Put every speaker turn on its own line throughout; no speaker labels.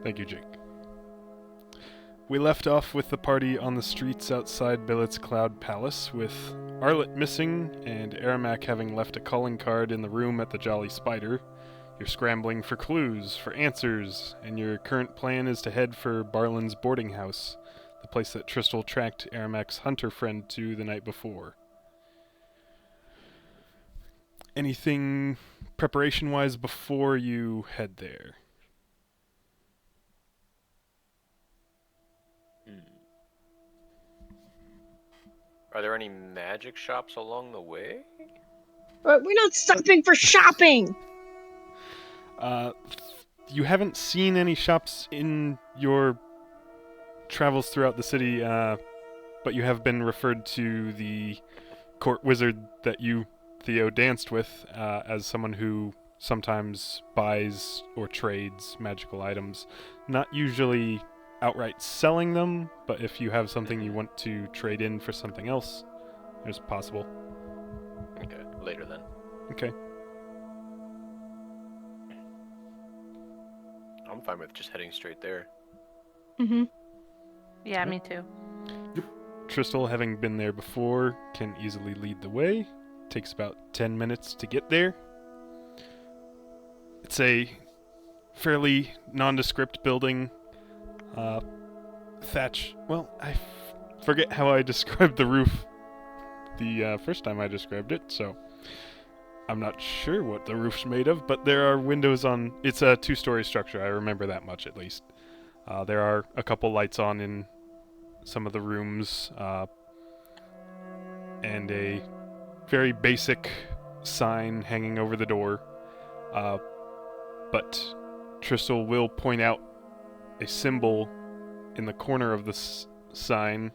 Thank you, Jake. We left off with the party on the streets outside Billet's Cloud Palace, with Arlet missing and Aramak having left a calling card in the room at the Jolly Spider. You're scrambling for clues, for answers, and your current plan is to head for Barlin's boarding house, the place that Tristal tracked Aramak's hunter friend to the night before. Anything preparation-wise before you head there?
Are there any magic shops along the way?
But we're not stopping for shopping!
You haven't seen any shops in your travels throughout the city, but you have been referred to the court wizard that you, Theo, danced with as someone who sometimes buys or trades magical items. Not usually outright selling them, but if you have something you want to trade in for something else, it's possible.
Okay, later then.
Okay.
I'm fine with just heading straight there.
Mm-hmm.
Yeah, me too.
Tristal, having been there before, can easily lead the way. Takes about 10 minutes to get there. It's a fairly nondescript building. Thatch. Well, I forget how I described the roof the first time I described it, so I'm not sure what the roof's made of, but there are windows on... It's a two-story structure, I remember that much at least. There are a couple lights on in some of the rooms, and a very basic sign hanging over the door. But Tristal will point out a symbol in the corner of the sign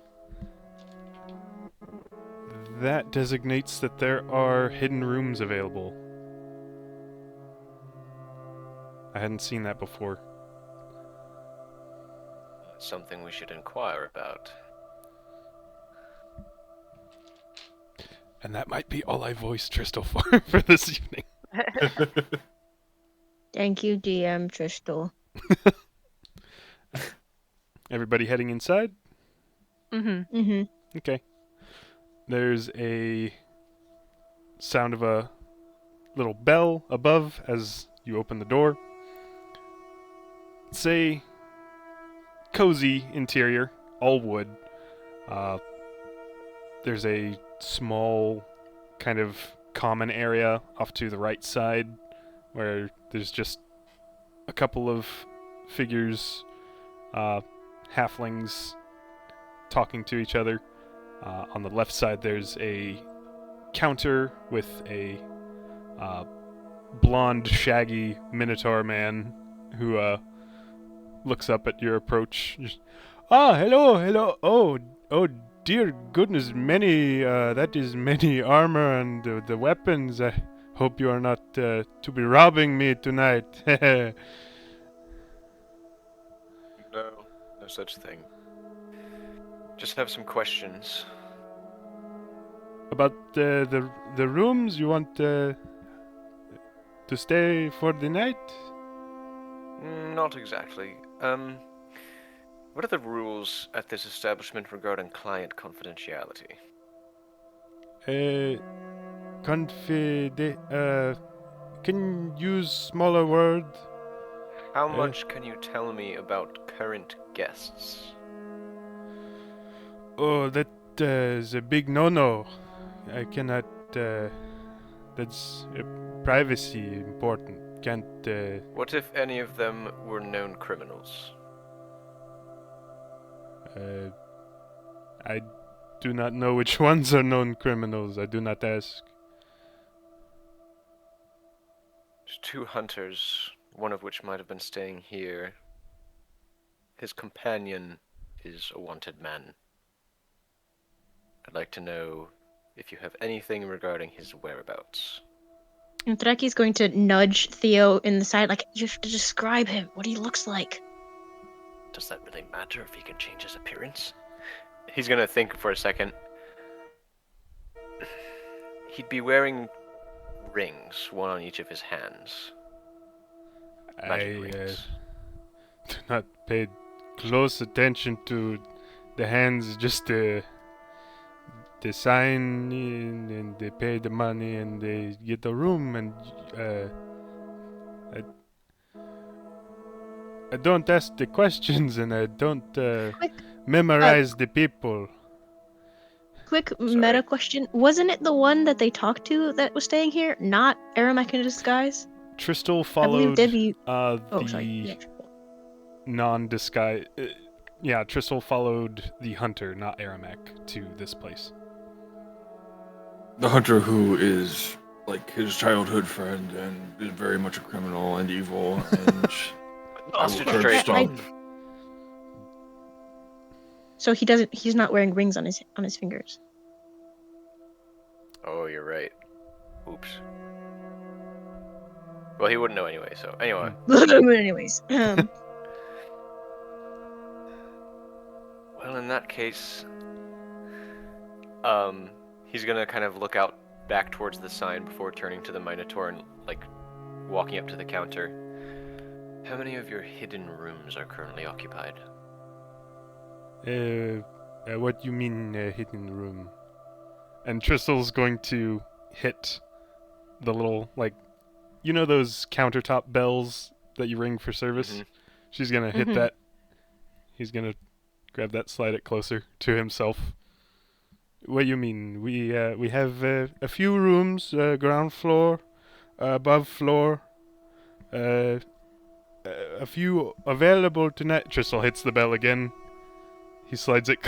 that designates that there are hidden rooms available. I hadn't seen that before.
Something we should inquire about.
And that might be all I voiced Tristal for this evening.
Thank you, DM Tristal.
Everybody heading inside?
Mm-hmm.
Mm-hmm.
Okay. There's a sound of a little bell above as you open the door. It's a cozy interior, all wood. There's a small kind of common area off to the right side where there's just a couple of figures, halflings, talking to each other. On the left side, there's a counter with a blonde, shaggy Minotaur man who looks up at your approach. Hello. Oh, dear goodness, that is many armor and the weapons. I hope you are not to be robbing me tonight.
No such thing. Just have some questions.
About the rooms, you want to stay for the night?
Not exactly. What are the rules at this establishment regarding client confidentiality?
Can you use smaller word?
How much can you tell me about current guests?
Oh, that is a big no-no. I cannot, that's privacy important. Can't,
What if any of them were known criminals?
I do not know which ones are known criminals. I do not ask.
There's two hunters, one of which might have been staying here. His companion is a wanted man. I'd like to know if you have anything regarding his whereabouts.
And Threki's going to nudge Theo in the side, like, you have to describe him, what he looks like.
Does that really matter if he can change his appearance? He's gonna think for a second. He'd be wearing rings, one on each of his hands. Magic rings.
not paid close attention to the hands, just they sign in and they pay the money and they get the room and I don't ask the questions and I don't
Quick,
memorize the people.
quick
Sorry.
meta question. Wasn't it the one that they talked to that was staying here, not Aramek in disguise?
Tristal
I believe
followed
Debbie.
the
Oh, sorry. Yeah.
non-disguise. Yeah, Tristal followed the hunter, not Aramek, to this place.
The hunter who is like his childhood friend and is very much a criminal and evil and I will turn
Straight.
stop.
So he doesn't. He's not wearing rings on his fingers.
Oh, you're right. Oops. Well, he wouldn't know anyway, so anyway.
Anyways,
Well, in that case, he's gonna kind of look out back towards the sign before turning to the Minotaur and, like, walking up to the counter. How many of your hidden rooms are currently occupied?
What you mean hidden room? And Tristal's going to hit the little, like, you know those countertop bells that you ring for service?
Mhm.
She's gonna hit
Mhm.
that. He's gonna grab that, slide it closer to himself. What do you mean? We have a few rooms, ground floor, above floor, a few available tonight. Tristal hits the bell again. He slides it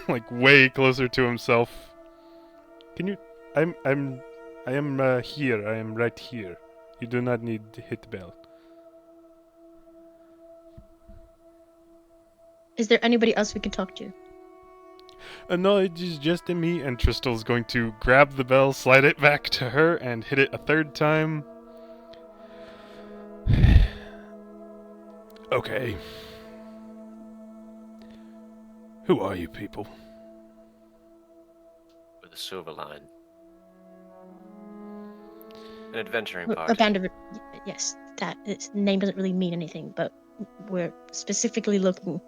like way closer to himself. Can you? I am here. I am right here. You do not need to hit the bell.
is there anybody else we can talk to?
No, it is just me. And Tristal's going to grab the bell, slide it back to her, and hit it a third time. Okay. Who are you people?
With a silver line. An adventuring
A
party.
band of. Yes, that its name doesn't really mean anything, but we're specifically looking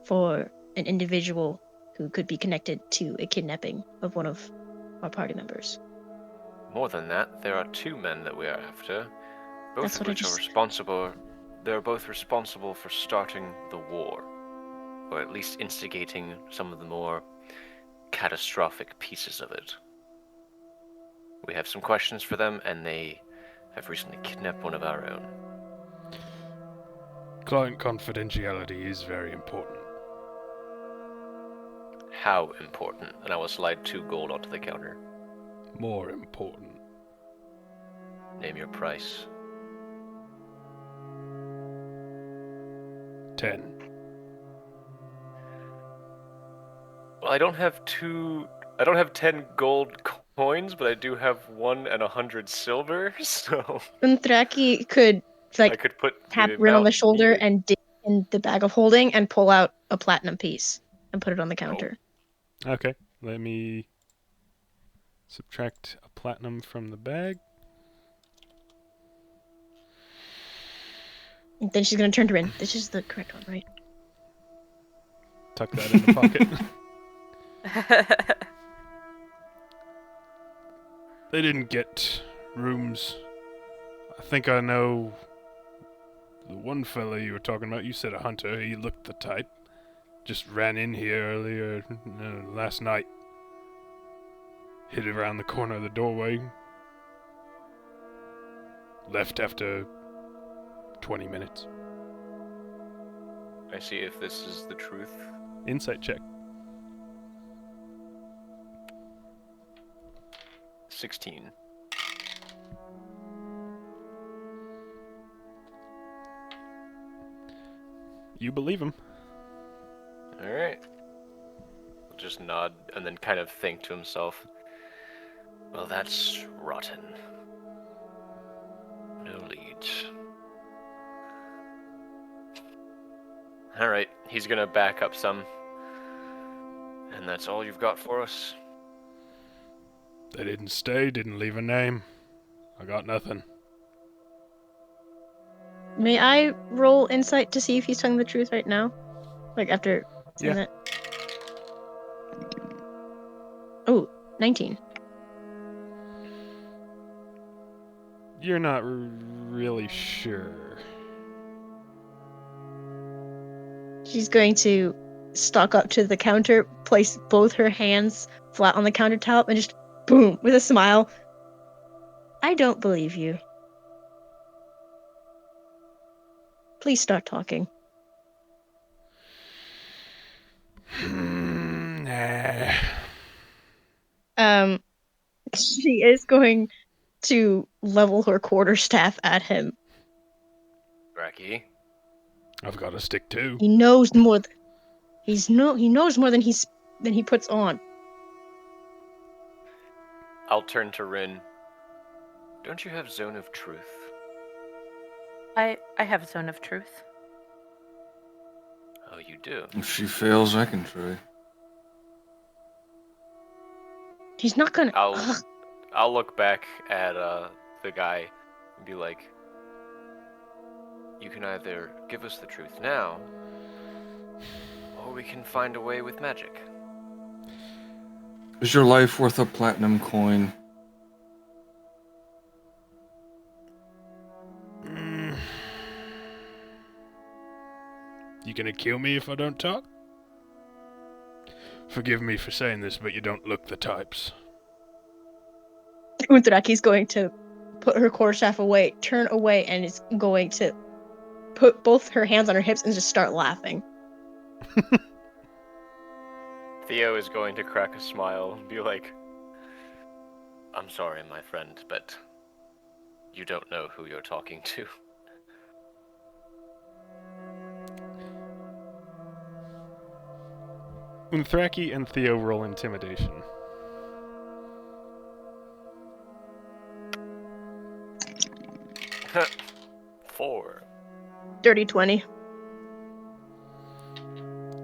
for an individual who could be connected to a kidnapping of one of our party members.
More than that, there are two men that we are after, both
That's
of
what I
which are
just-
responsible. They're both responsible for starting the war, or at least instigating some of the more catastrophic pieces of it. We have some questions for them, and they have recently kidnapped one of our own.
Client confidentiality is very important.
How important? And I will slide 2 gold onto the counter.
More important.
Name your price.
10.
Well, I don't have 10 gold coins, but I do have 1 and 100 silver, so
Untraki could
I
like
could put
tap
the
Rin on the
amount
shoulder
needed.
and dig in the bag of holding and pull out a platinum piece and put it on the counter.
Okay, let me subtract a platinum from the bag.
And then she's gonna turn to Rin. This is the correct one, right?
Tuck that in the pocket. They didn't get rooms. I think I know the one fella you were talking about. You said a hunter. He looked the type. Just ran in here earlier last night. Hid around the corner of the doorway. Left after 20 minutes.
I see if this is the truth.
Insight check.
16.
You believe him.
Alright. He'll just nod and then kind of think to himself, well, that's rotten. No leads. Alright, he's gonna back up some. And that's all you've got for us?
They didn't stay, didn't leave a name. I got nothing.
May I roll insight to see if he's telling the truth right now? Like after saying
Yeah.
that? Oh, 19.
You're not really sure.
She's going to stalk up to the counter, place both her hands flat on the countertop, and just boom, with a smile. I don't believe you. Please start talking.
Nah.
She is going to level her quarterstaff at him.
Bracky.
I've got a stick too.
He knows more. He knows more than he puts on.
I'll turn to Rin. Don't you have Zone of Truth?
I have a zone of truth.
Oh, you do?
If she fails, I can try.
He's not gonna.
I'll look back at the guy and be like, you can either give us the truth now, or we can find a way with magic.
Is your life worth a platinum coin?
You gonna kill me if I don't talk? Forgive me for saying this, but you don't look the types.
Unthraki's going to put her quarterstaff away, turn away, and is going to put both her hands on her hips and just start laughing.
Theo is going to crack a smile and be like, I'm sorry, my friend, but you don't know who you're talking to.
Unthraki and Theo roll intimidation.
Four.
Dirty 20.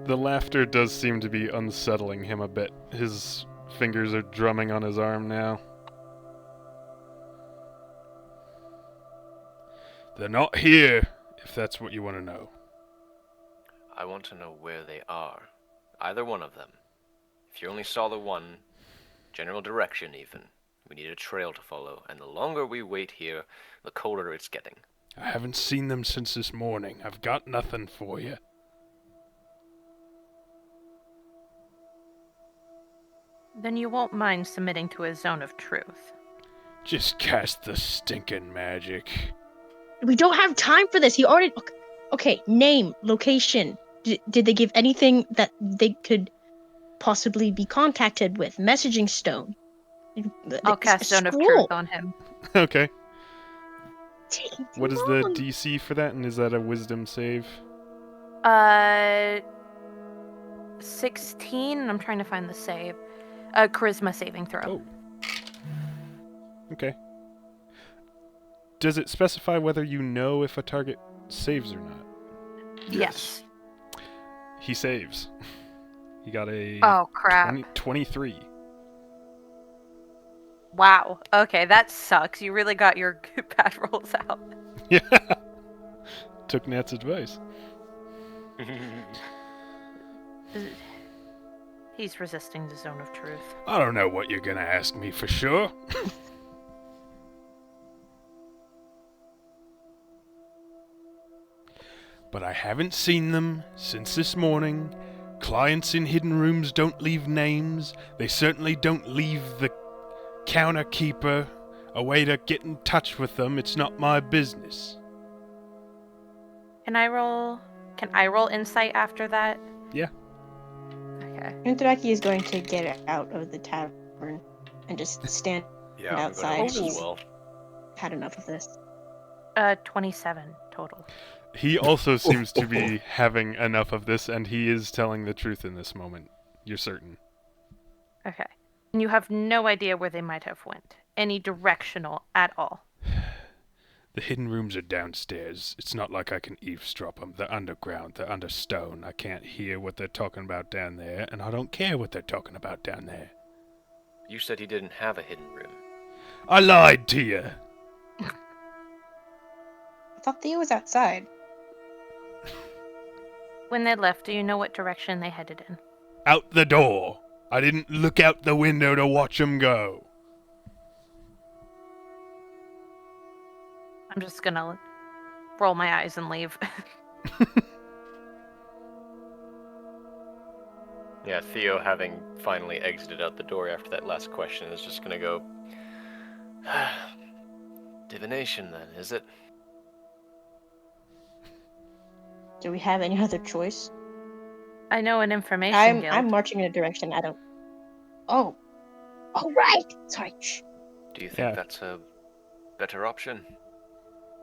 The laughter does seem to be unsettling him a bit. His fingers are drumming on his arm now. They're not here, if that's what you want to know.
I want to know where they are. Either one of them. If you only saw the one, general direction even. We need a trail to follow, and the longer we wait here, the colder it's getting.
I haven't seen them since this morning. I've got nothing for you.
Then you won't mind submitting to a zone of truth.
Just cast the stinking magic.
We don't have time for this. He already. Okay, name, location. Did they give anything that they could possibly be contacted with? Messaging stone.
I'll cast zone of
scroll.
truth on him.
Okay.
Taking too
What is the
long.
DC for that, and is that a wisdom save?
16. I'm trying to find the save. Charisma saving throw.
Oh. Okay. Does it specify whether you know if a target saves or not?
Yes.
He saves. He got a
Oh crap.
23.
Wow. Okay, that sucks. You really got your bad rolls out.
Yeah. Took Nat's advice.
He's resisting the zone of truth.
I don't know what you're gonna ask me for sure. But I haven't seen them since this morning. Clients in hidden rooms don't leave names. They certainly don't leave the counter keeper a way to get in touch with them. It's not my business.
Can I roll insight after that?
Yeah.
Okay.
Unthiraki is going to get out of the tavern and just stand
Yeah, I'm
outside.
going to leave
She's
as well.
had enough of this.
27 total.
He also seems to be having enough of this, and he is telling the truth in this moment. You're certain.
Okay. And you have no idea where they might have went. Any directional at all.
The hidden rooms are downstairs. It's not like I can eavesdrop them. They're underground. They're under stone. I can't hear what they're talking about down there, and I don't care what they're talking about down there.
You said he didn't have a hidden room.
I lied to you.
thought Theo was outside.
When they left, do you know what direction they headed in?
Out the door. I didn't look out the window to watch 'em go.
I'm just gonna roll my eyes and leave.
Yeah, Theo, having finally exited out the door after that last question, is just gonna go. Divination, then, is it?
Do we have any other choice?
I know an information guild.
I'm marching in a direction I don't. Oh. Oh, right! Sorry. Shh.
Do you think
Yeah.
that's a better option?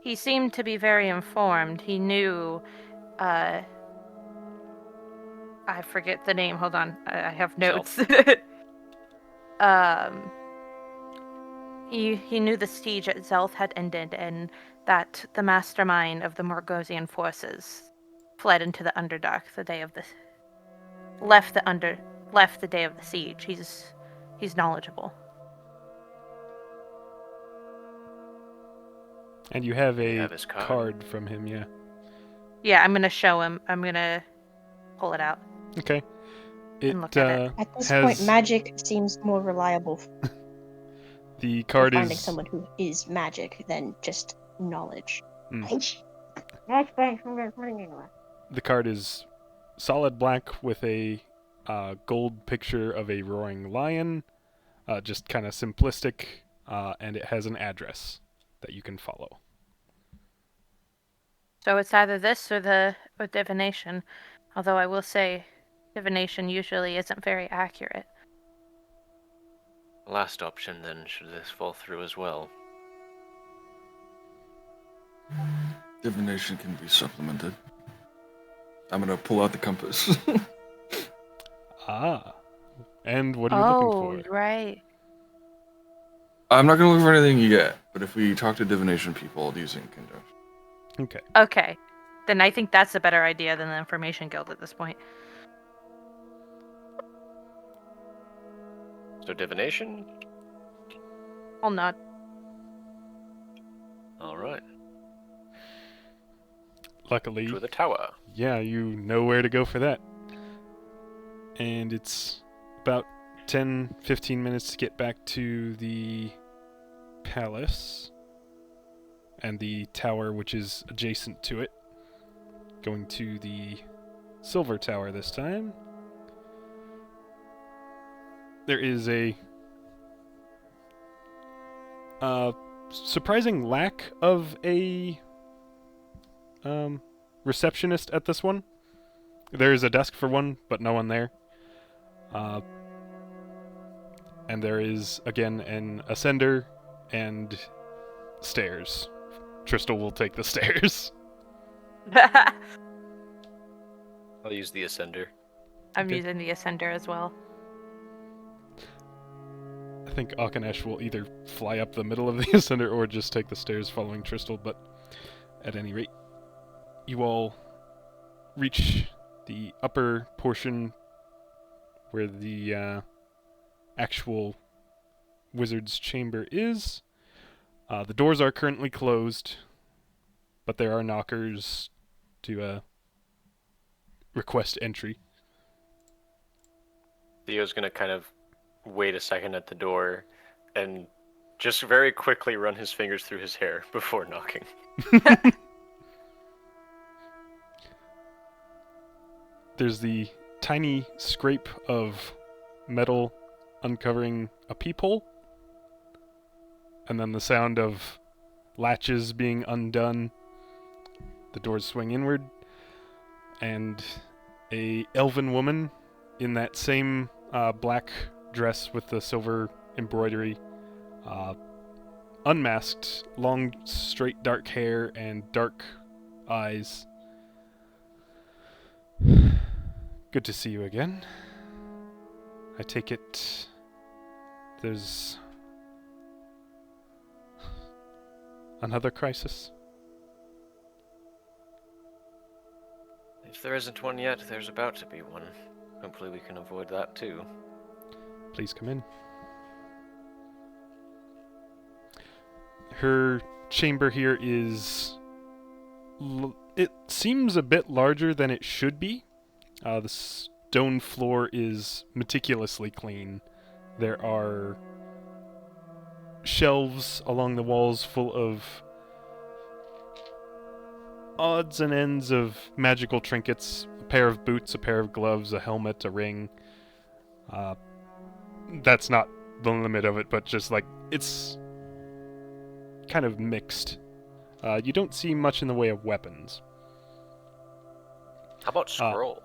He seemed to be very informed. He knew, I forget the name. Hold on. I have notes. He knew the siege at Zelth had ended and that the mastermind of the Morgosian forces fled into the Underdark the day of the left the day of the siege. He's knowledgeable.
And you have
You
a
have his card.
card from him, yeah.
Yeah, I'm gonna show him. I'm gonna pull it out.
Okay. It,
And look at it.
At this
has
point, magic seems more reliable
the
for
card
finding
is
someone who is magic than just knowledge.
Mm.
Mm.
the card is solid black with a gold picture of a roaring lion, just kind of simplistic, and it has an address that you can follow.
So it's either this or divination. Although I will say, divination usually isn't very accurate.
Last option, then, should this fall through as well.
Divination can be supplemented. I'm gonna pull out the compass.
Ah. And what are you looking for?
Right.
I'm not gonna look for anything yet, but if we talk to divination people, these in conjunction.
Okay.
Okay. Then I think that's a better idea than the information guild at this point.
So divination?
I'll nod.
Alright.
Luckily,
To the tower.
yeah, you know where to go for that. And it's about 10-15 minutes to get back to the palace and the tower which is adjacent to it. Going to the silver tower this time. There is a surprising lack of a receptionist at this one. There is a desk for one, but no one there. And there is, again, an ascender and stairs. Tristal will take the stairs.
I'll use the ascender.
I'm
Okay.
using the ascender as well.
I think Akanesh will either fly up the middle of the ascender or just take the stairs following Tristal, but at any rate, you all reach the upper portion where the actual wizard's chamber is. The doors are currently closed, but there are knockers to request entry.
Theo's gonna kind of wait a second at the door and just very quickly run his fingers through his hair before knocking.
There's the tiny scrape of metal uncovering a peephole, and then the sound of latches being undone. The doors swing inward, and a elven woman in that same black dress with the silver embroidery, unmasked, long, straight, dark hair and dark eyes. Good to see you again. I take it there's another crisis?
If there isn't one yet, there's about to be one. Hopefully we can avoid that too.
Please come in. Her chamber here is It seems a bit larger than it should be. The stone floor is meticulously clean. There are shelves along the walls full of odds and ends of magical trinkets, a pair of boots, a pair of gloves, a helmet, a ring. That's not the limit of it, but just like, it's kind of mixed. You don't see much in the way of weapons.
How about scrolls?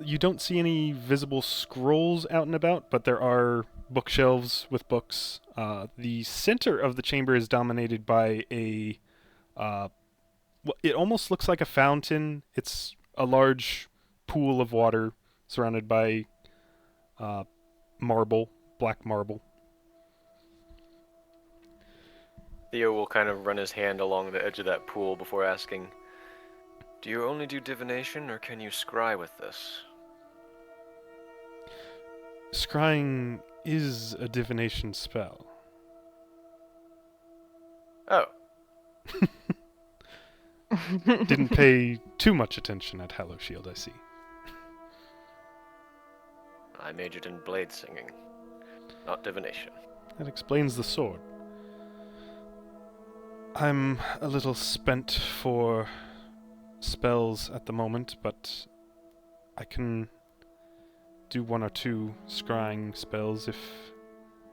You don't see any visible scrolls out and about, but there are bookshelves with books. The center of the chamber is dominated by a it almost looks like a fountain. It's a large pool of water surrounded by marble, black marble.
Theo will kind of run his hand along the edge of that pool before asking, "Do you only do divination, or can you scry with this?"
Scrying is a divination spell.
Oh,
Didn't pay too much attention at Hallow Shield, I see.
I majored in blade singing, not divination.
That explains the sword. I'm a little spent for spells at the moment, but I can do one or two scrying spells if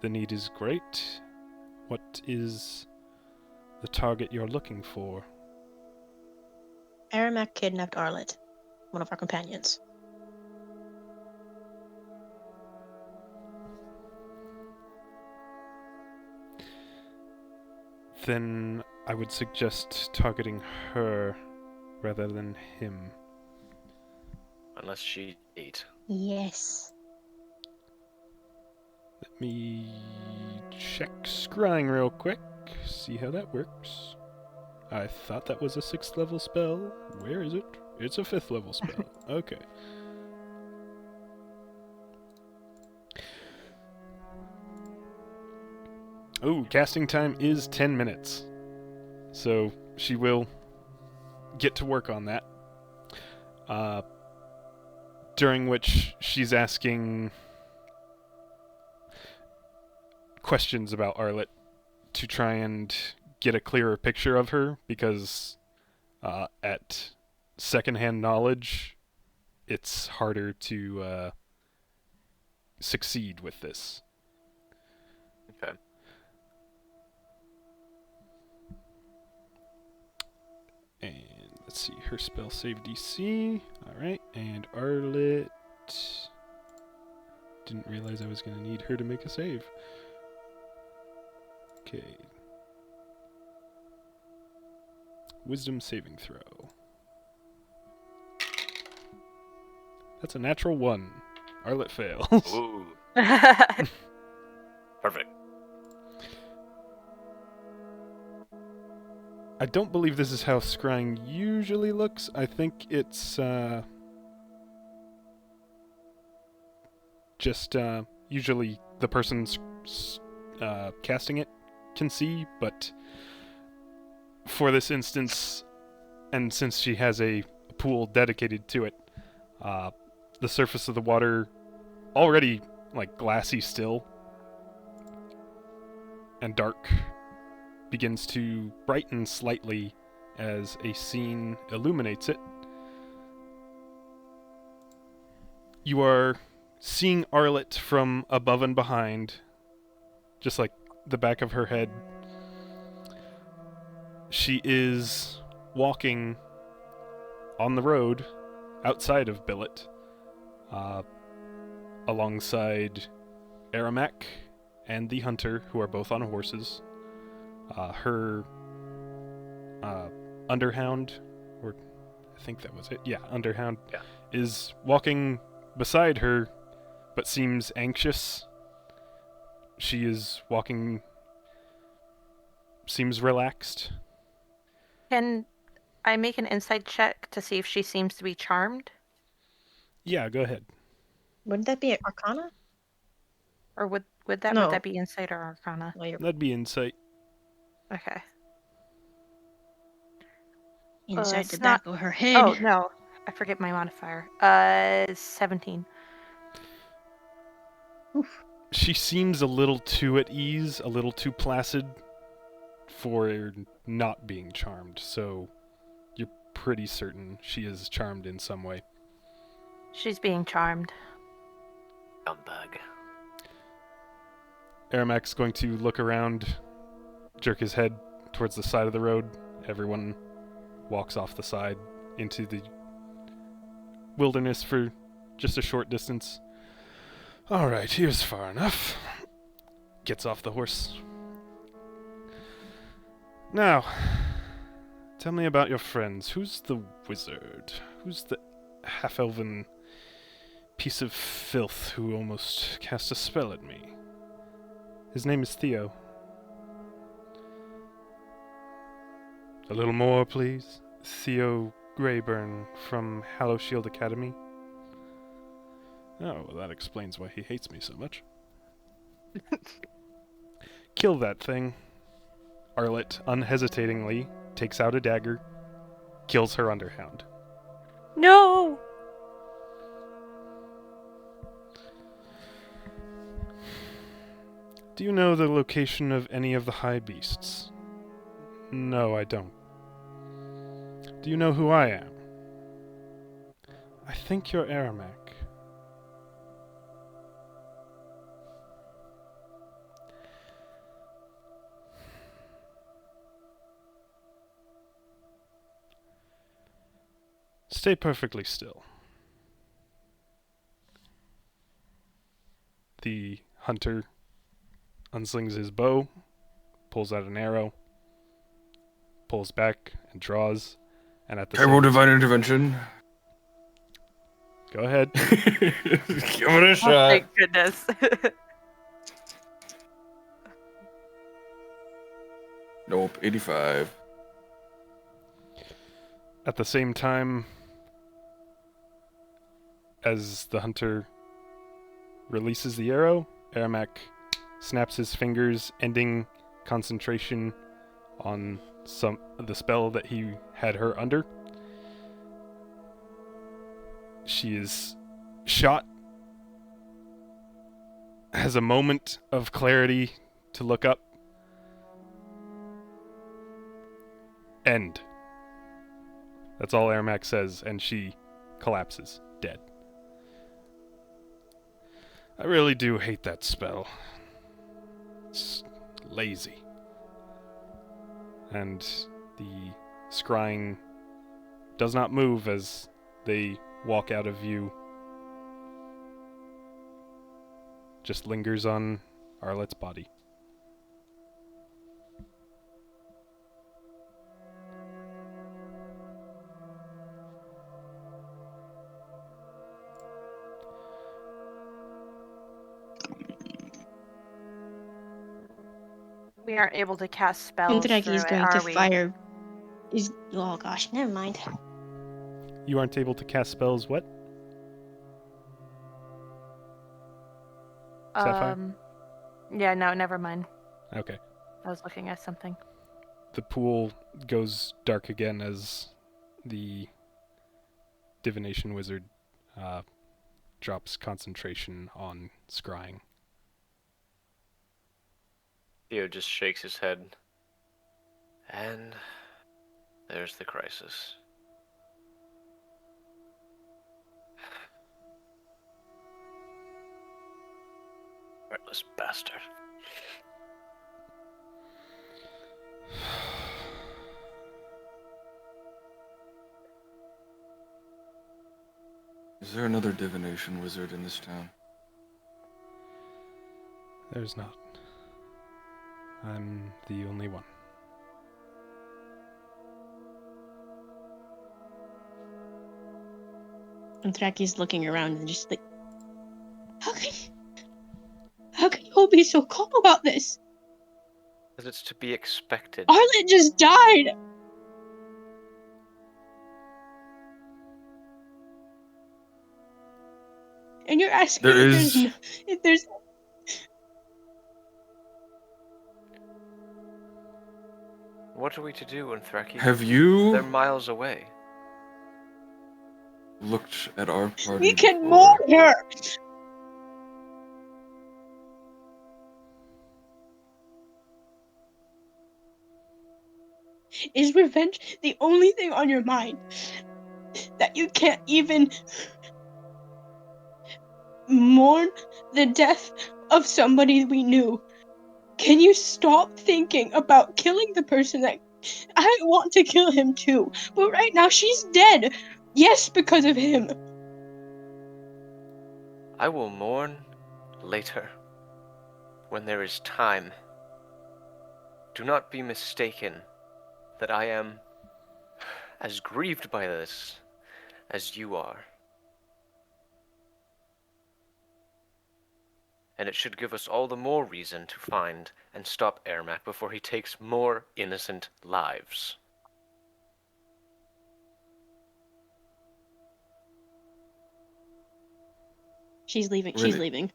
the need is great. What is the target you're looking for?
Aramak kidnapped Arlet, one of our companions.
Then I would suggest targeting her rather than him.
Unless she ate.
Yes.
Let me check scrying real quick, see how that works. I thought that was a 6th level spell. Where is it? It's a 5th level spell. Okay. Oh, casting time is 10 minutes. So she will get to work on that. During which she's asking questions about Arlet to try and get a clearer picture of her, because at secondhand knowledge, it's harder to succeed with this.
Okay.
And let's see, her spell save DC. Alright, and Arlet. Didn't realize I was going to need her to make a save. Okay. Wisdom saving throw. That's a natural 1. Arlet fails.
Ooh, perfect.
I don't believe this is how scrying usually looks. I think it's just usually the person casting it can see, but for this instance, and since she has a pool dedicated to it, the surface of the water already like glassy still and dark begins to brighten slightly as a scene illuminates it. You are seeing Arlet from above and behind, just like the back of her head. She is walking on the road outside of Billet, alongside Aramak and the hunter, who are both on horses. Her Underhound, or I think that was it. Yeah, Underhound,
Yeah.
is walking beside her, but seems anxious. She is walking, seems relaxed.
Can I make an insight check to see if she seems to be charmed?
Yeah, go ahead.
Wouldn't that be Arcana?
Or would
No.
that be insight or arcana?
No, you're
That'd be insight.
Okay.
inside the
it's not-
back of her head.
Oh, no. I forget my modifier. 17.
Oof.
She seems a little too at ease, a little too placid for not being charmed, so you're pretty certain she is charmed in some way.
She's being charmed.
Scumbag.
Aramak's going to look around, jerk his head towards the side of the road. Everyone walks off the side into the wilderness for just a short distance. All right, here's far enough. Gets off the horse. Now, tell me about your friends. Who's the wizard? Who's the half-elven piece of filth who almost cast a spell at me? His name is Theo. A little more, please. Theo Greyburn from Hallowshield Academy. Oh, well, that explains why he hates me so much. Kill that thing. Arlet unhesitatingly takes out a dagger, kills her underhound.
No!
Do you know the location of any of the high beasts? No, I don't. Do you know who I am? I think you're Aramak. Stay perfectly still. The hunter unslings his bow, pulls out an arrow, pulls back and draws, and at the
I roll
same
divine intervention.
Go ahead.
Give it a shot.
Thank goodness.
Nope, 85.
At the same time as the hunter releases the arrow, Aramak snaps his fingers, ending concentration on the spell that he had her under. She is shot, has a moment of clarity to look up. End. That's all Aramak says, and she collapses, dead. I really do hate that spell. It's lazy. And the scrying does not move as they walk out of view. Just lingers on Arlet's body.
We aren't able to cast spells through
Undraki is
it,
going to
are we?
fire. Oh gosh, never mind.
You aren't able to cast spells, what? Sapphire?
Yeah, no, never mind.
Okay.
I was looking at something.
The pool goes dark again as the divination wizard drops concentration on scrying.
Theo just shakes his head. And there's the crisis. Heartless bastard.
Is there another divination wizard in this town?
There's not. I'm the only one.
Undraki's looking around and just like, how can you all be so calm about this?
Because it's to be expected.
Arlet just died. And you're asking
There
if
is-
if there's
What are we to do, Unthraki?
Have you
They're miles away.
looked at our party
We can
before?
mourn her! Is revenge the only thing on your mind? That you can't even mourn the death of somebody we knew? Can you stop thinking about killing the person that I want to kill him too? But right now she's dead. Yes, because of him.
I will mourn later, when there is time. Do not be mistaken that I am as grieved by this as you are. And it should give us all the more reason to find and stop Ermac before he takes more innocent lives.
She's leaving.
Really?
She's leaving.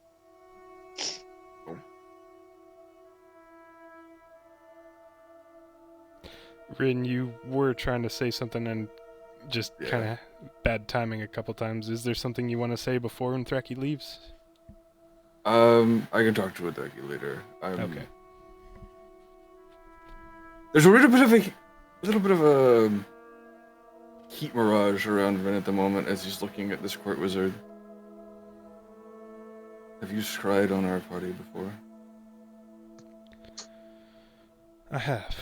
Rin, you were trying to say something and just
Yeah.
kind of bad timing a couple times. Is there something you want to say before Unthraki leaves?
I can talk to Adeki later.
Okay.
There's a little bit of a heat mirage around Vin at the moment as he's looking at this court wizard. Have you scryed on our party before?
I have.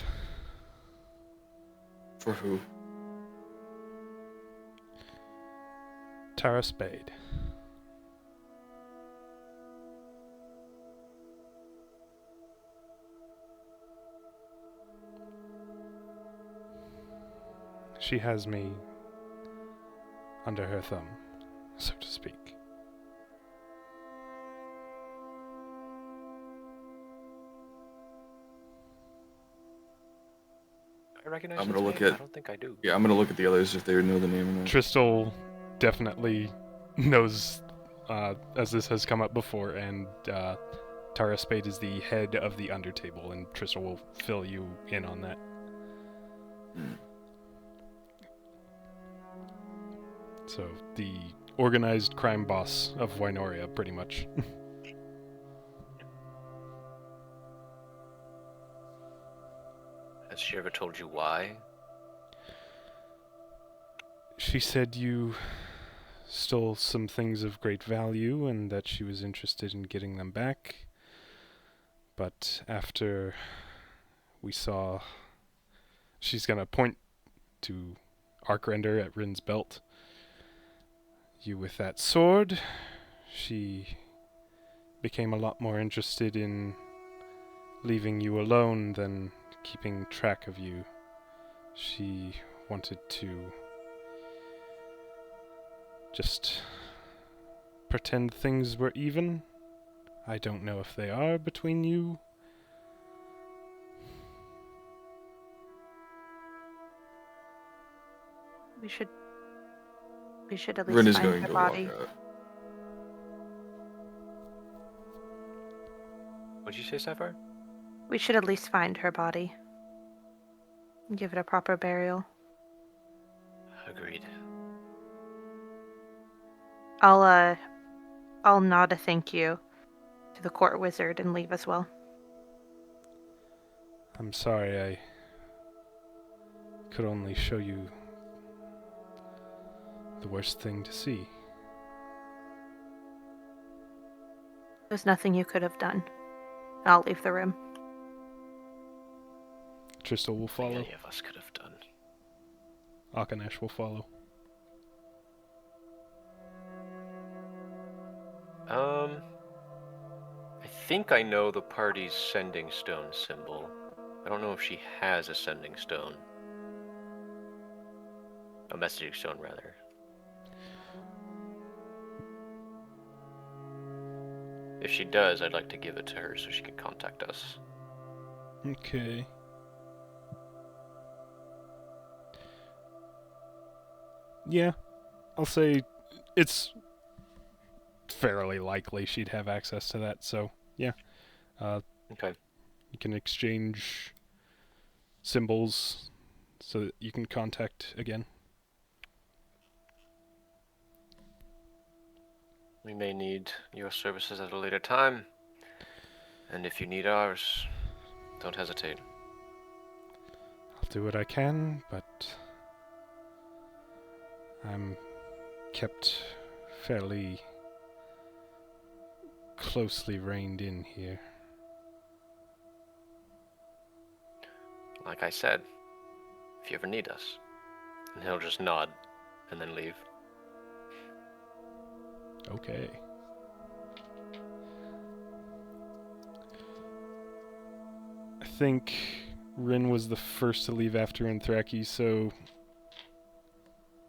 For who?
Tara Spade. She has me under her thumb, so to speak.
I recognize
I'm
his
gonna look
name.
at-
I don't think I do.
Yeah, I'm gonna look at the others if they know the name or not.
Tristal definitely knows, as this has come up before, and Tara Spade is the head of the Undertable, and Tristal will fill you in on that. So, the organized crime boss of Wynoria, pretty much.
Has she ever told you why?
She said you stole some things of great value and that she was interested in getting them back. But after we saw... She's gonna point to Arcrender at Rin's belt. You with that sword, she became a lot more interested in leaving you alone than keeping track of you. She wanted to just pretend things were even. I don't know if they are between you.
We should at
Rin
least
is
find
going
her
to walk
body.
out.
What'd you say, Sapphire?
We should at least find her body. And give it a proper burial.
Agreed.
I'll nod a thank you to the court wizard and leave as well.
I'm sorry I could only show you the worst thing to see.
There's nothing you could have done. I'll leave the room.
Tristal will follow.
Any of us could have done.
Akanesh will follow.
I think I know the party's sending stone symbol. I don't know if she has a sending stone. A messaging stone, rather. If she does, I'd like to give it to her so she can contact us.
Okay. Yeah, I'll say it's fairly likely she'd have access to that, so yeah.
Okay.
You can exchange symbols so that you can contact again.
We may need your services at a later time, and if you need ours, don't hesitate.
I'll do what I can, but I'm kept fairly closely reined in here.
Like I said, if you ever need us. And he'll just nod and then leave.
Okay. I think Rin was the first to leave after Anthraki, so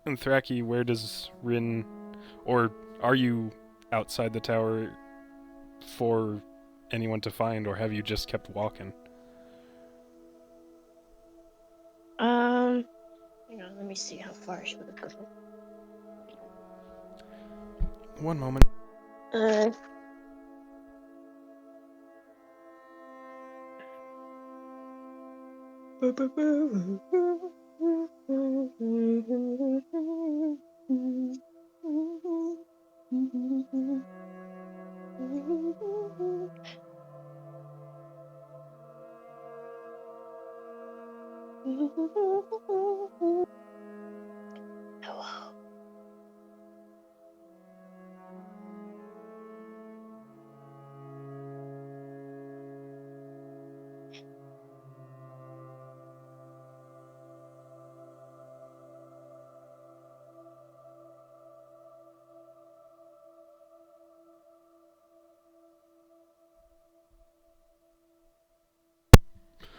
Anthraki, where does Rin, or are you outside the tower for anyone to find, or have you just kept walking?
Hang on, let me see how far she would have gone.
One moment.
Hello.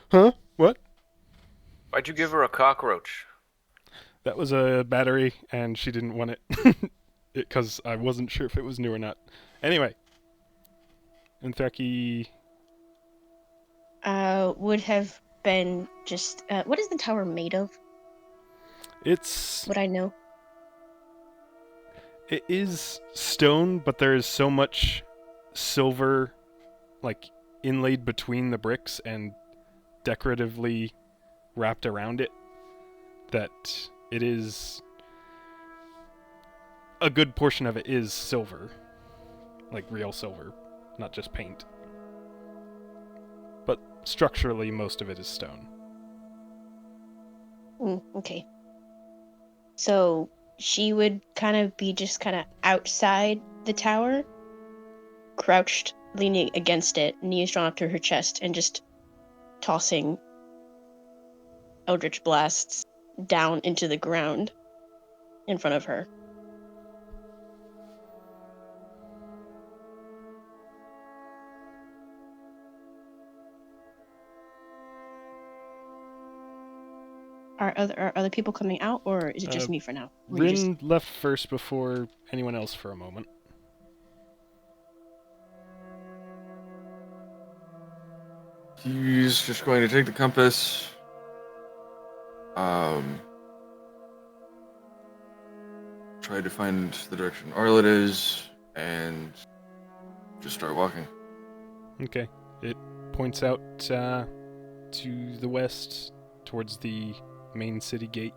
Huh? What?
Why'd you give her a cockroach?
That was a battery, and she didn't want it. Because I wasn't sure if it was new or not. Anyway. Anthraki...
Would have been just, what is the tower made of?
It's...
Would I know?
It is stone, but there is so much silver, like, inlaid between the bricks and decoratively wrapped around it that it is... A good portion of it is silver. Like real silver, not just paint. But structurally, most of it is stone.
Okay. So she would kind of be just kind of outside the tower, crouched, leaning against it, knees drawn up to her chest, and just tossing eldritch blasts down into the ground in front of her. Are other people coming out, or is it just me for now? Or you
Rin left first before anyone else for a moment.
He's just going to take the compass. Try to find the direction Arlet is, and just start walking.
Okay. It points out to the west, towards the main city gate.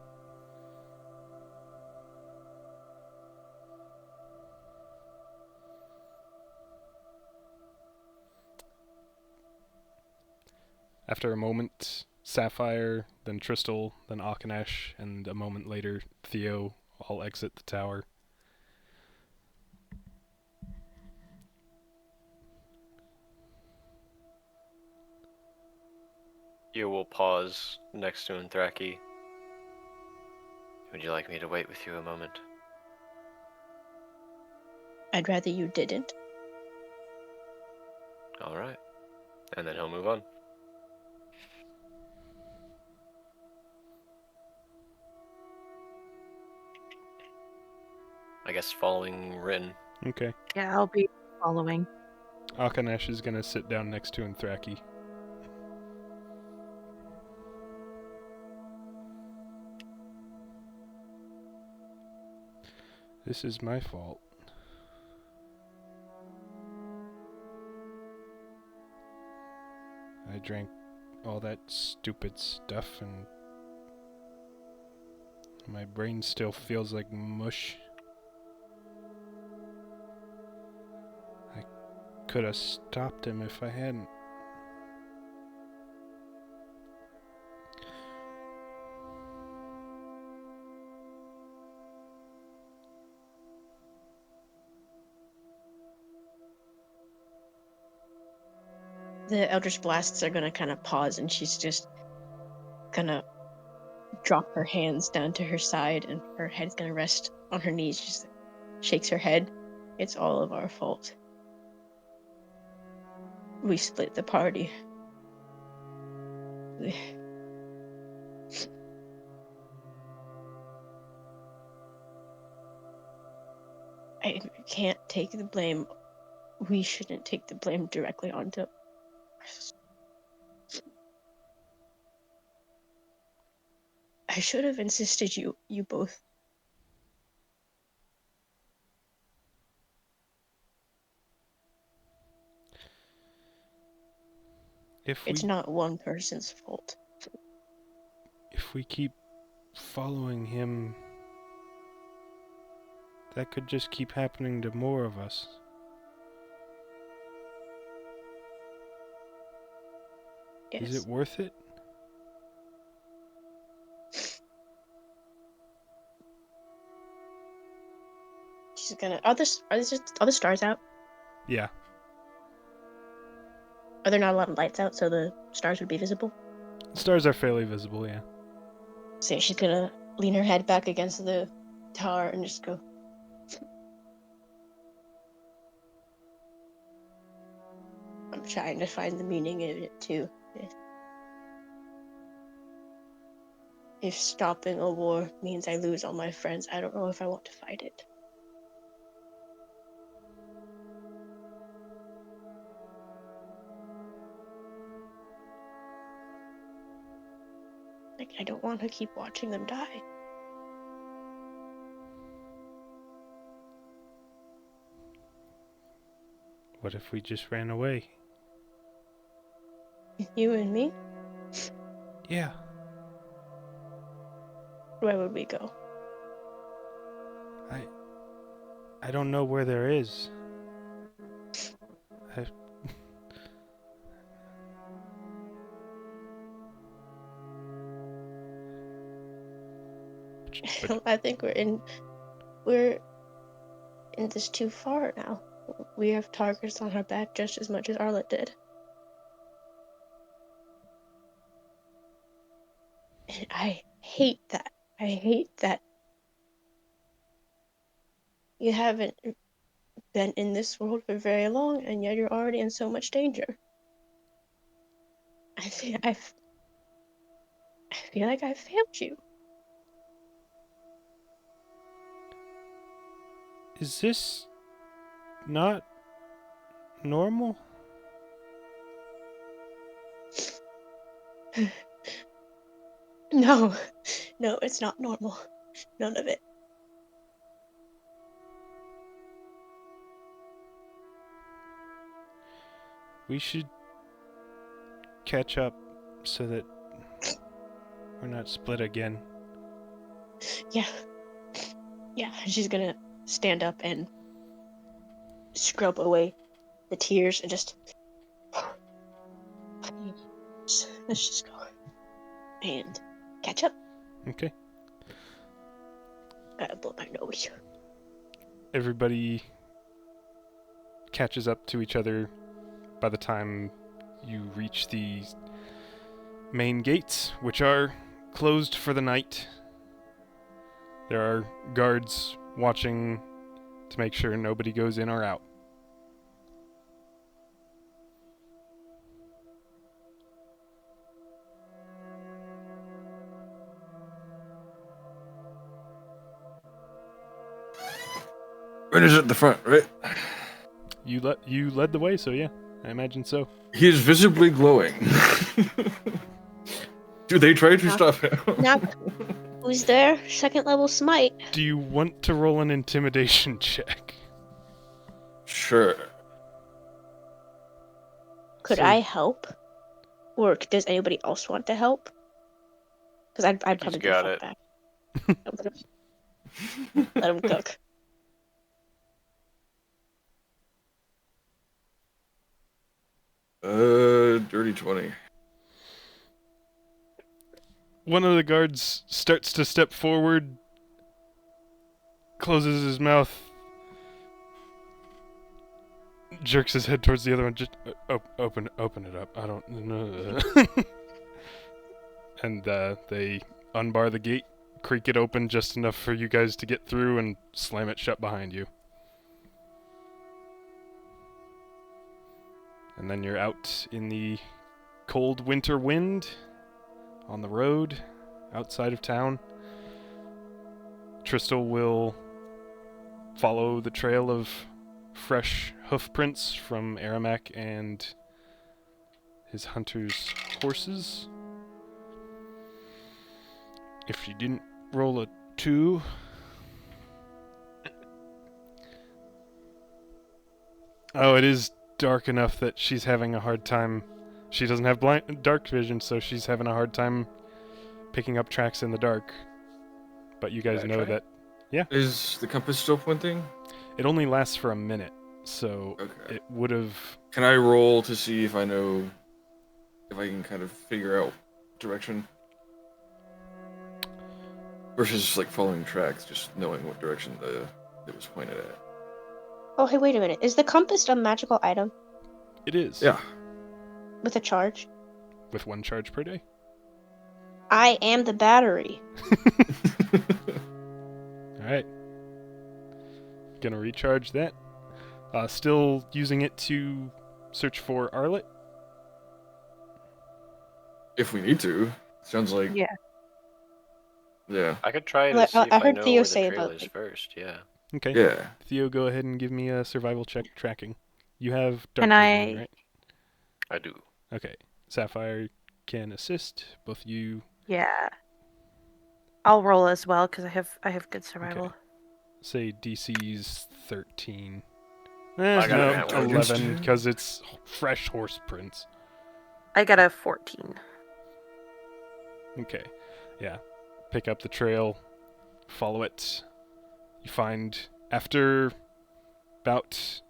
After a moment, Sapphire, then Tristal, then Akanash, and a moment later, Theo all exit the tower.
You will pause next to Anthraki. Would you like me to wait with you a moment?
I'd rather you didn't.
Alright. And then he'll move on. I guess following Rin.
Okay.
Yeah, I'll be following.
Akanash is gonna sit down next to Anthraki. This is my fault. I drank all that stupid stuff, and my brain still feels like mush. I could have stopped him if I hadn't.
The Eldritch Blasts are gonna kind of pause, and she's just gonna drop her hands down to her side, and her head's gonna rest on her knees. She just shakes her head. It's all of our fault. We split the party. I can't take the blame. We shouldn't take the blame directly onto us. I should have insisted you both. It's not one person's fault.
If we keep following him, that could just keep happening to more of us.
Yes.
Is it worth it?
She's gonna. Are the stars out?
Yeah.
Are there not a lot of lights out, so the stars would be visible?
Stars are fairly visible, yeah.
So she's gonna lean her head back against the tower and just go. I'm trying to find the meaning of it too. If stopping a war means I lose all my friends, I don't know if I want to fight it. Like, I don't want to keep watching them die.
What if we just ran away?
You and me?
Yeah.
Where would we go?
I don't know where there is. But
I think we're in this too far now. We have targets on our back just as much as Arlet did. And I hate that. I hate that you haven't been in this world for very long, and yet you're already in so much danger. I feel like I failed you.
is this not normal?
No, it's not normal. None of it.
We should catch up so that we're not split again.
Yeah. She's gonna stand up and scrub away the tears and just. Let's just go and catch up.
Okay.
Gotta blow my nose.
Everybody catches up to each other by the time you reach the main gates, which are closed for the night. There are guards watching to make sure nobody goes in or out.
Ren is at the front, right?
You led the way, so yeah, I imagine so.
He is visibly glowing. Do they try to stop him?
Now, who's there? Second level smite.
Do you want to roll an intimidation check?
Sure.
Could
So-
I help Or does anybody else want to help? Because I'd
He's
probably be
got
the
it.
fuck back. Let him cook.
Dirty 20.
One of the guards starts to step forward, closes his mouth, jerks his head towards the other one. Just open it up. I don't know. And they unbar the gate, creak it open just enough for you guys to get through, and slam it shut behind you. And then you're out in the cold winter wind, on the road, outside of town. Tristal will follow the trail of fresh hoof prints from Aramak and his hunter's horses. If she didn't roll a 2... Oh, it is dark enough that she's having a hard time. She doesn't have dark vision, so she's having a hard time picking up tracks in the dark. But you guys
Can I
know
try?
that
Is the compass still pointing?
it only lasts for a minute, so
Okay.
it would have...
Can I roll to see if I know, if I can kind of figure out direction? Versus like following tracks, just knowing what direction it was pointed at.
Oh, hey, wait a minute. Is the compass a magical item
It is.
Yeah.
with a charge?
With 1 charge per day.
I am the battery.
Alright. Gonna recharge that. Still using it to search for Arlet.
If we need to. Sounds like.
Yeah.
Yeah.
I could try to
Well,
see if
I
I
heard
know
Theo
where the
say
trail
about,
is
like-
first. Yeah.
Okay.
Yeah.
Theo, go ahead and give me a survival check tracking. You have dark
Can
vision,
I-
right?
I do.
Okay. Sapphire can assist. Both you
Yeah. I'll roll as well because I have good survival.
say DC's 13.
I got
No,
an
11, because it's fresh horse prints.
I got a 14.
Okay. Yeah. Pick up the trail, follow it. You find, after about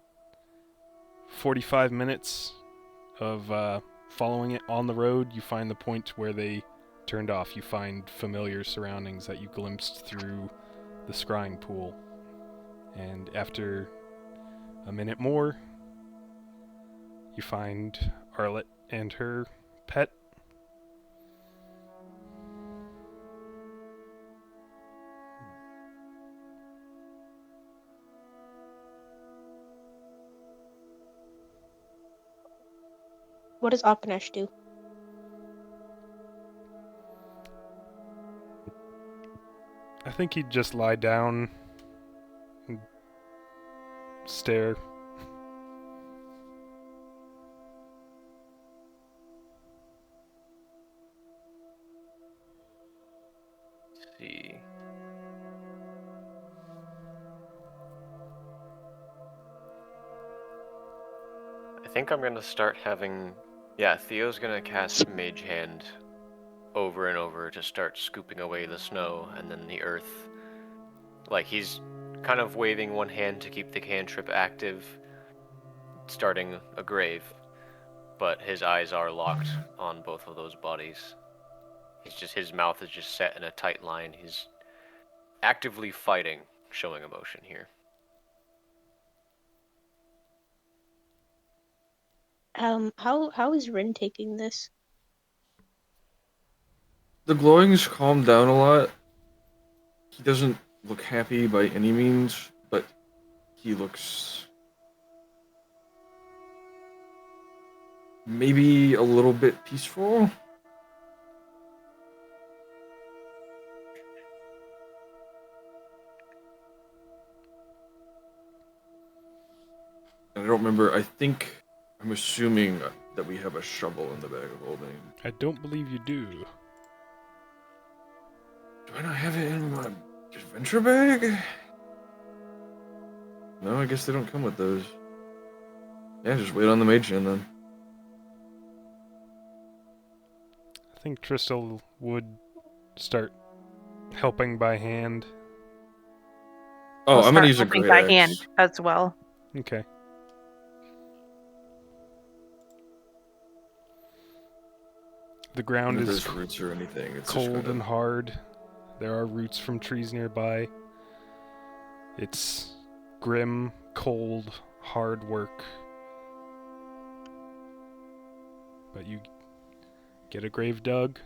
45 minutes of following it on the road, you find the point where they turned off. You find familiar surroundings that you glimpsed through the scrying pool. And after a minute more, you find Arlet and her pet.
What does Aknesh do?
I think he'd just lie down and stare.
Let's see. I think I'm gonna start having. Yeah, Theo's gonna cast Mage Hand over and over to start scooping away the snow and then the earth. Like he's kind of waving one hand to keep the cantrip active, starting a grave, but his eyes are locked on both of those bodies. His mouth is just set in a tight line. He's actively fighting, showing emotion here.
How is Rin taking this?
The glowing's calmed down a lot. He doesn't look happy by any means, but he looks maybe a little bit peaceful. I don't remember. I'm assuming that we have a shovel in the bag of holding.
I don't believe you do.
Do I not have it in my adventure bag? No, I guess they don't come with those. Yeah, just wait on the mage hand then.
think Tristal would start helping by hand.
Oh,
We'll
I'm gonna
start
use a
helping
great
by hand
axe.
as well.
Okay. The ground
If
is
there's roots or anything, it's
cold
just
and
gonna...
hard. There are roots from trees nearby. It's grim, cold, hard work. But you get a grave dug.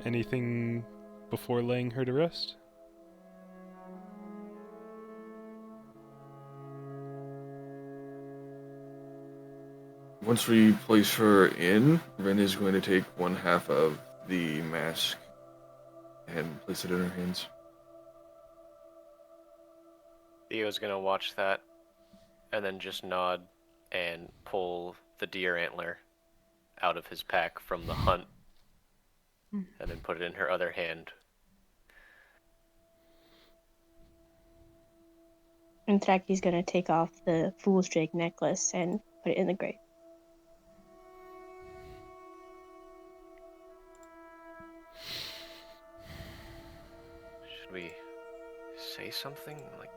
Anything before laying her to rest?
Once we place her in, Ren is going to take one half of the mask and place it in her hands.
Theo's gonna watch that, and then just nod and pull the deer antler out of his pack from the hunt, and then put it in her other hand.
And Traki's gonna take off the fool's drake necklace and put it in the grave.
Should we say something? Like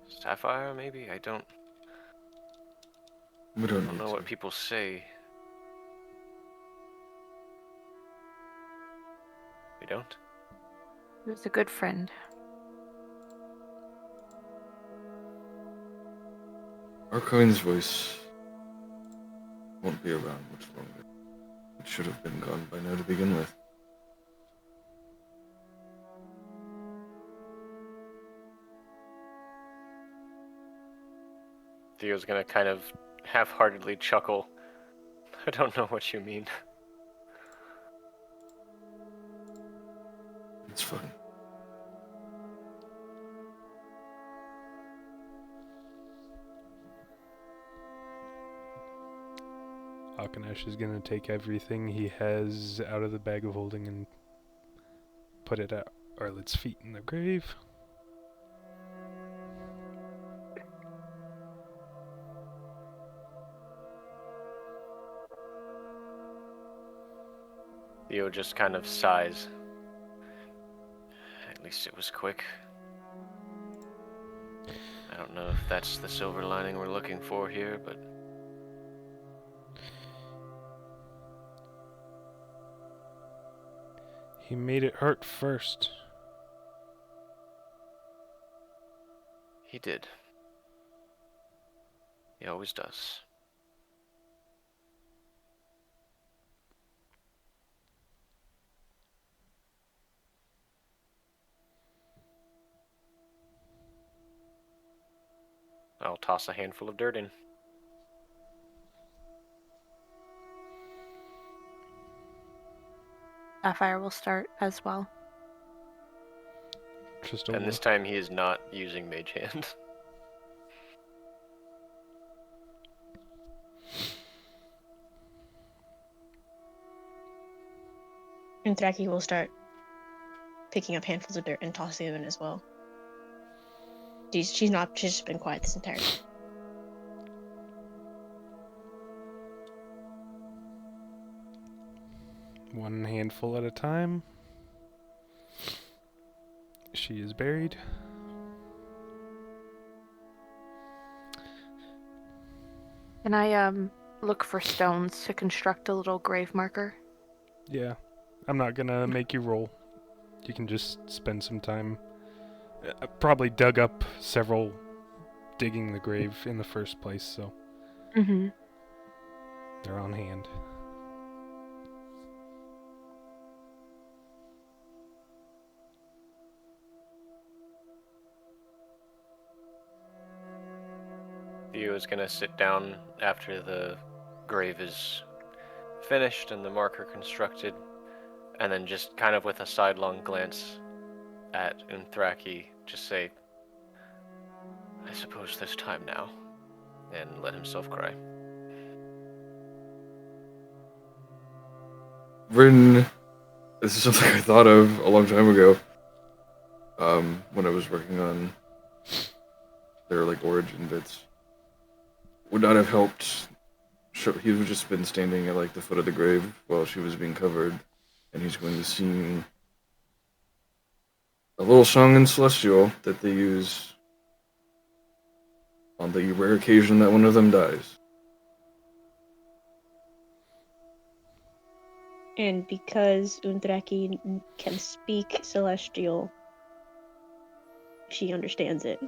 Sapphire, maybe? I don't
We don't need
know
to.
what people say. We don't?
He was a good friend.
Arcoin's voice won't be around much longer. It should have been gone by now to begin with.
Theo's gonna kind of half-heartedly chuckle. I don't know what you mean.
It's fine.
Akanesh is gonna take everything he has out of the bag of holding and put it at Arlet's feet in the grave.
Theo just kind of sighs. At least it was quick. I don't know if that's the silver lining we're looking for here, but
He made it hurt first.
he did. He always does. I'll toss a handful of dirt in.
Sapphire will start as well.
Tristal
And this time he is not using Mage Hand.
And Thraki will start picking up handfuls of dirt and tossing them in as well. She's just been quiet this entire time.
one handful at a time. She is buried.
Can I look for stones to construct a little grave marker?
Yeah. I'm not gonna make you roll. You can just spend some time. Probably dug up several digging the grave in the first place, so
Mm-hmm.
they're on hand.
Theo is gonna sit down after the grave is finished and the marker constructed, and then just kind of with a sidelong glance at Unthraki, just say, I suppose there's time now, and let himself cry.
Rin, this is something I thought of a long time ago. When I was working on their like origin bits, would not have helped. He would just been standing at like the foot of the grave while she was being covered, and he's going to sing a little song in Celestial that they use on the rare occasion that one of them dies.
And because Undraki can speak Celestial, she understands it.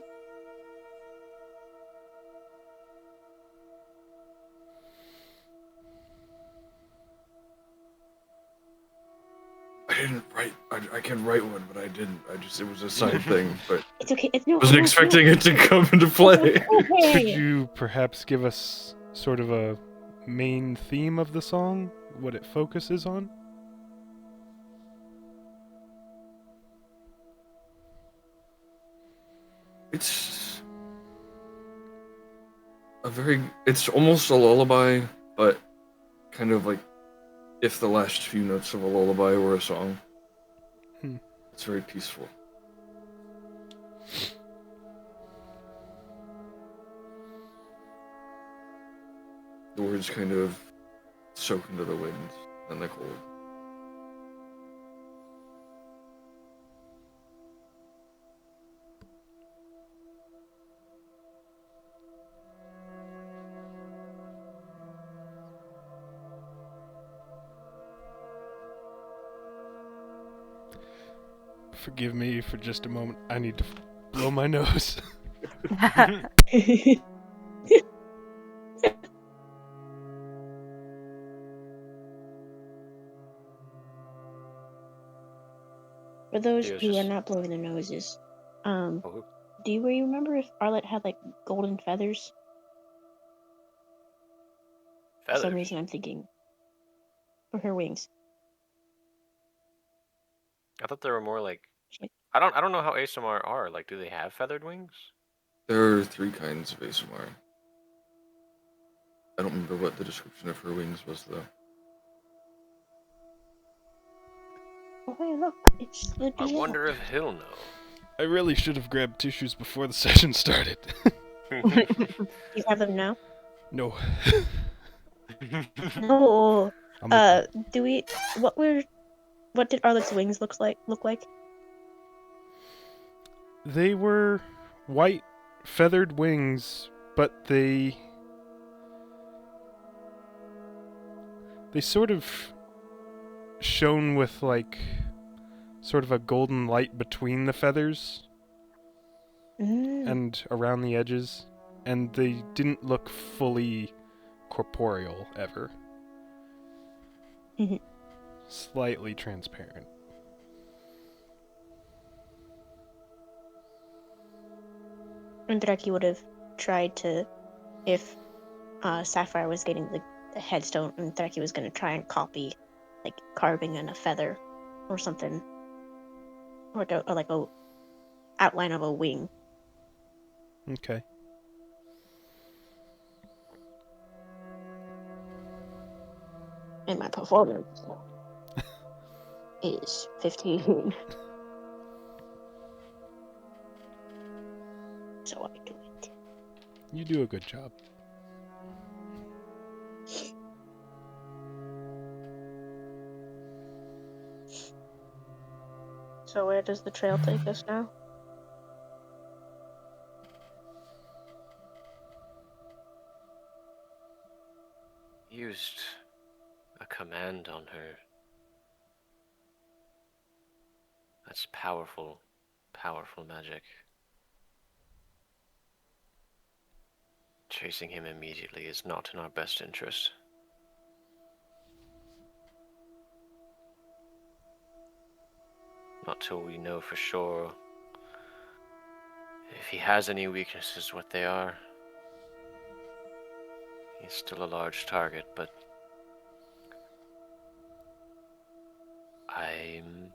I didn't write. I can write one, but I didn't. It was a side thing, but
It's okay.
wasn't expecting it to come into play.
Could you perhaps give us sort of a main theme of the song? What it focuses on?
It's it's almost a lullaby, but kind of like if the last few notes of a lullaby were a song. It's very peaceful. The words kind of soak into the wind and the cold.
Forgive me for just a moment. I need to blow my nose.
For those
Theo's
who are
just-
not blowing their noses,
Oh,
do you remember if Arlette had like golden feathers? For some
feathers.
reason, I'm thinking for her wings.
I thought there were more like.
Shit.
I don't know how ASMR are. Like, do they have feathered wings?
There are 3 kinds of ASMR. I don't remember what the description of her wings was, though.
Oh hey, look, it's the
I
DM.
wonder if he'll know.
I really should have grabbed tissues before the session started.
You have them now?
No.
No.
I'm looking.
Do we? What did Arlette's wings look like?
They were white feathered wings, but they sort of shone with like sort of a golden light between the feathers and around the edges, and they didn't look fully corporeal ever.
Mhm.
Slightly transparent.
Undraki would have tried to, if Sapphire was getting the headstone, Undraki was going to try and copy, like carving in a feather or something, or like a outline of a wing.
Okay.
And my performance is 15. So I do it.
You do a good job.
So where does the trail take us now?
Used a command on her. That's powerful, powerful magic. Chasing him immediately is not in our best interest. Not till we know for sure if he has any weaknesses, what they are. He's still a large target, but I'm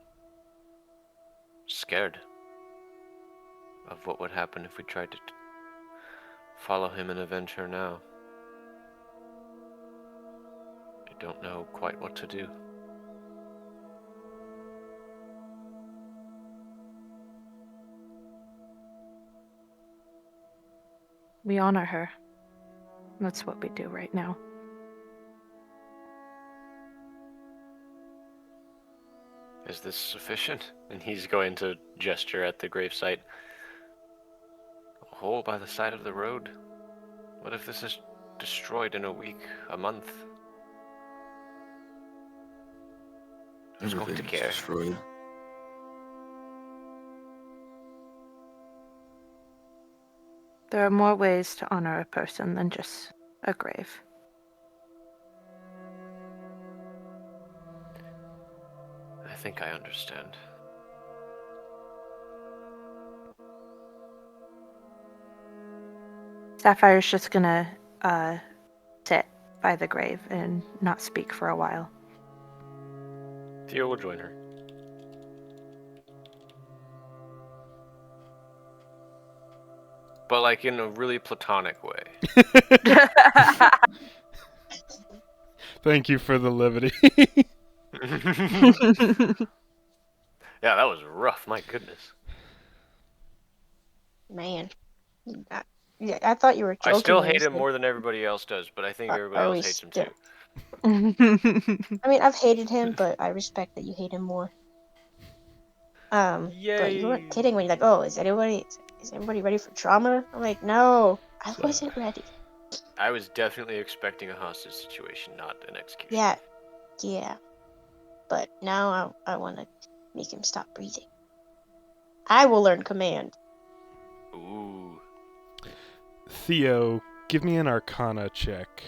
scared of what would happen if we tried to follow him and avenge her now. I don't know quite what to do.
We honor her. That's what we do right now.
Is this sufficient? And he's going to gesture at the gravesite. A hole by the side of the road? What if this is destroyed in a week, a month? Who's going to
Everything's
care?
destroyed.
There are more ways to honor a person than just a grave.
I think I understand.
Sapphire's just gonna sit by the grave and not speak for a while.
Theo will join her. But like in a really platonic way.
Thank you for the levity.
Yeah, that was rough. My goodness.
Man. Yeah, I thought you were joking.
I still
when you
hate him
said-
more than everybody else does, but I think everybody
are
else
we
hates him
still-
too.
I mean, I've hated him, but I respect that you hate him more. But you weren't
Yay.
kidding when you're like, "Oh, is everybody ready for trauma?" I'm like, "No, I wasn't ready."
I was definitely expecting a hostage situation, not an execution.
Yeah. But now I want to make him stop breathing. I will learn command.
Ooh.
Theo, give me an Arcana check.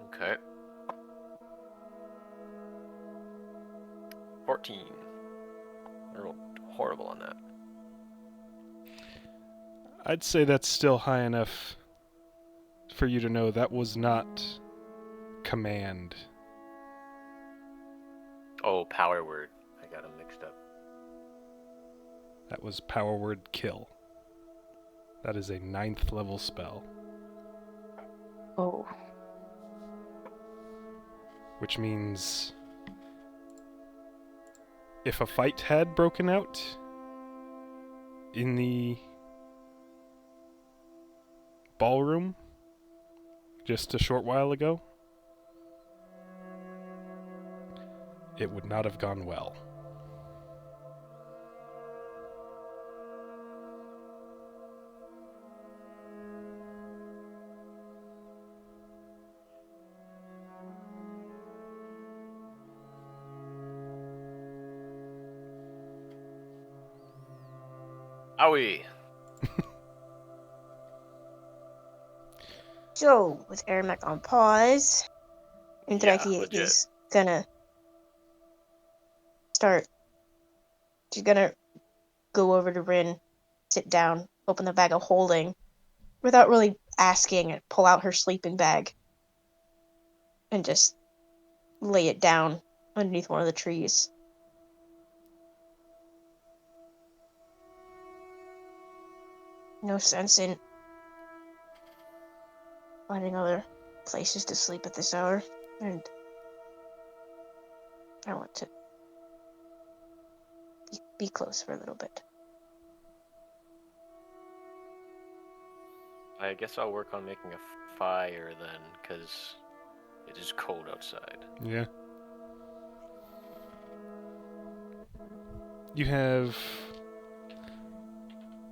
Okay. 14. I rolled horrible on that.
I'd say that's still high enough for you to know that was not command.
Oh, power word. I got them mixed up.
That was power word kill. That is a 9th level spell,
Oh.
which means if a fight had broken out in the ballroom just a short while ago, it would not have gone well.
Owie.
So, with Aramek on pause, Indraki
legit.
is gonna start. She's gonna go over to Rin, sit down, open the bag of holding, without really asking, and pull out her sleeping bag, and just lay it down underneath one of the trees. No sense in finding other places to sleep at this hour, and I want to be close for a little bit.
I guess I'll work on making a fire then, because it is cold outside.
Yeah. You have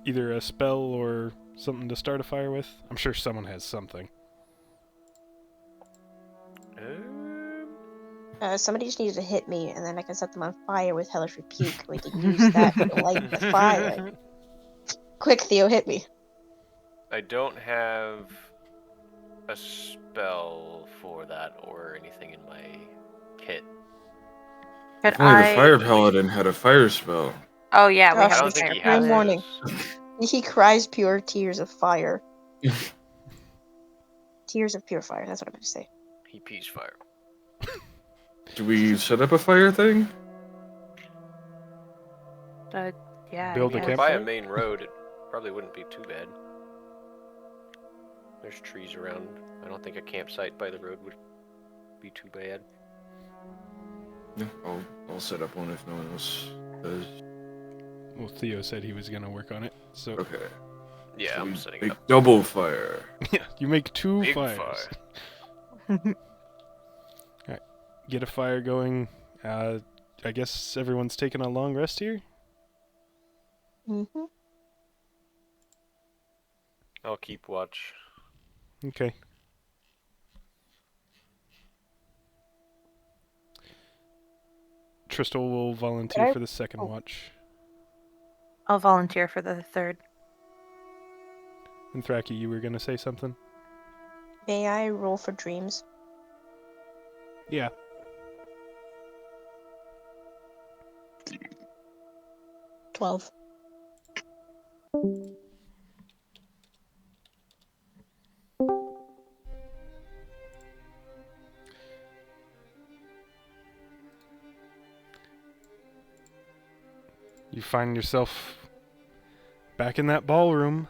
either a spell or something to start a fire with? I'm sure someone has something.
Somebody just needs to hit me, and then I can set them on fire with Hellish Rebuke. We can use that to light the fire. Quick, Theo, hit me.
I don't have a spell for that or anything in my kit.
Could
If only the
I?
fire paladin had a fire spell.
Oh yeah, we
Gosh,
I
have
don't
the
think
fire
he
Every
has
paladin.
morning.
those.
He cries pure tears of fire. Tears of pure fire, that's what I'm going to say.
He pees fire.
Do we set up a fire thing?
Yeah.
Build a
I guess.
We're by a
campfire?
main road, it probably wouldn't be too bad. There's trees around. I don't think a campsite by the road would be too bad.
Yeah, I'll set up one if no one else does.
Well, Theo said he was going to work on it, so
Okay.
Yeah,
So
I'm
we
setting
make
up.
double fire.
Yeah, you make 2
Big
fires.
fire.
Get a fire going. I guess everyone's taking a long rest here?
Mm-hmm.
I'll keep watch.
Okay. Tristal will volunteer for the second
Oh.
watch.
I'll volunteer for the third.
And Thraki, you were going to say something?
May I roll for dreams?
Yeah.
12.
You find yourself back in that ballroom,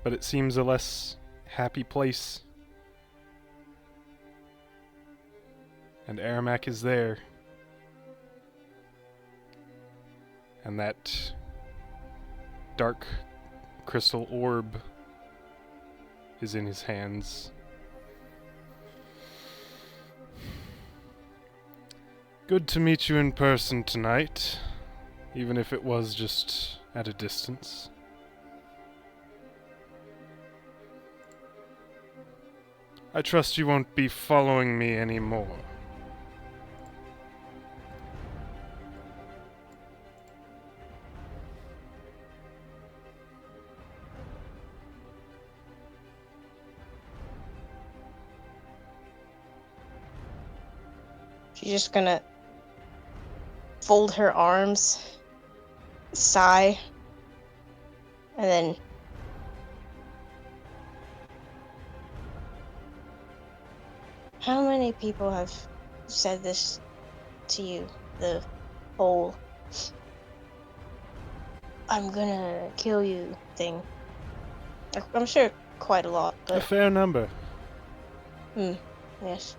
but it seems a less happy place. And Aramak is there. And that dark crystal orb is in his hands. Good to meet you in person tonight, even if it was just at a distance. I trust you won't be following me anymore.
She's just gonna fold her arms, sigh, and then how many people have said this to you? The whole I'm gonna kill you thing. I'm sure quite a lot,
A
but
fair number.
yes.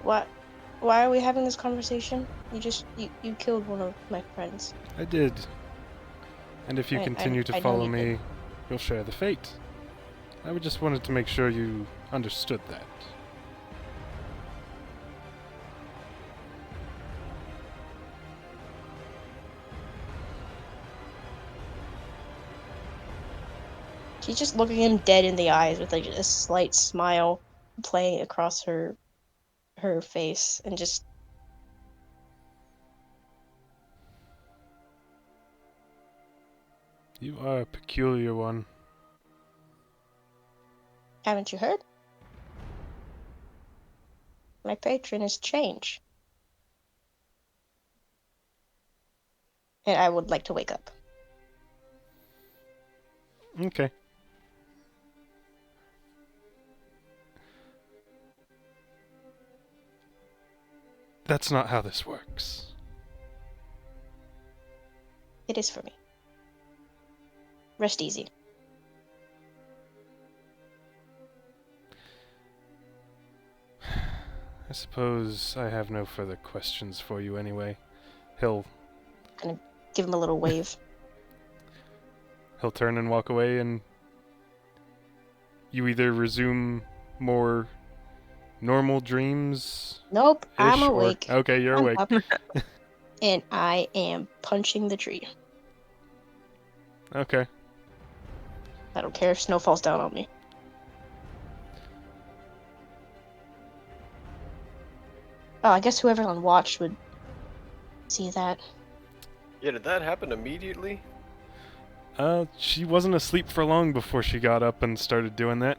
Why are we having this conversation? You killed one of my friends.
I did. And if you
I
continue to
know
follow
you
me,
did.
you'll share the fate. I just wanted to make sure you understood that.
She's just looking him dead in the eyes with like a slight smile playing across her face, and just
You are a peculiar one.
haven't you heard? My patron is change. And I would like to wake up.
Okay. That's not how this works.
It is for me. Rest easy.
I suppose I have no further questions for you anyway. He'll
Give him a little wave.
turn and walk away, and you either resume more normal dreams.
Nope, I'm
Or,
awake.
okay, you're
I'm
awake.
up. And I am punching the tree.
Okay.
I don't care if snow falls down on me. Oh, I guess whoever's on watch would see that.
Yeah, did that happen immediately?
She wasn't asleep for long before she got up and started doing that.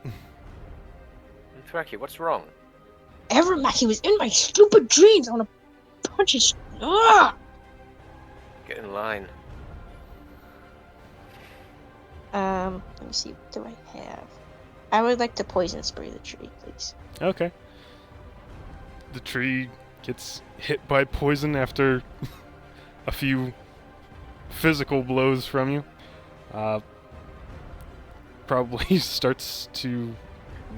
Thraki, what's wrong?
Evermac, he was in my stupid dreams. I want to punch his. Ugh!
Get in line.
Let me see. What do I have? I would like to poison spray the tree, please.
Okay. The tree gets hit by poison after a few physical blows from you. Probably starts to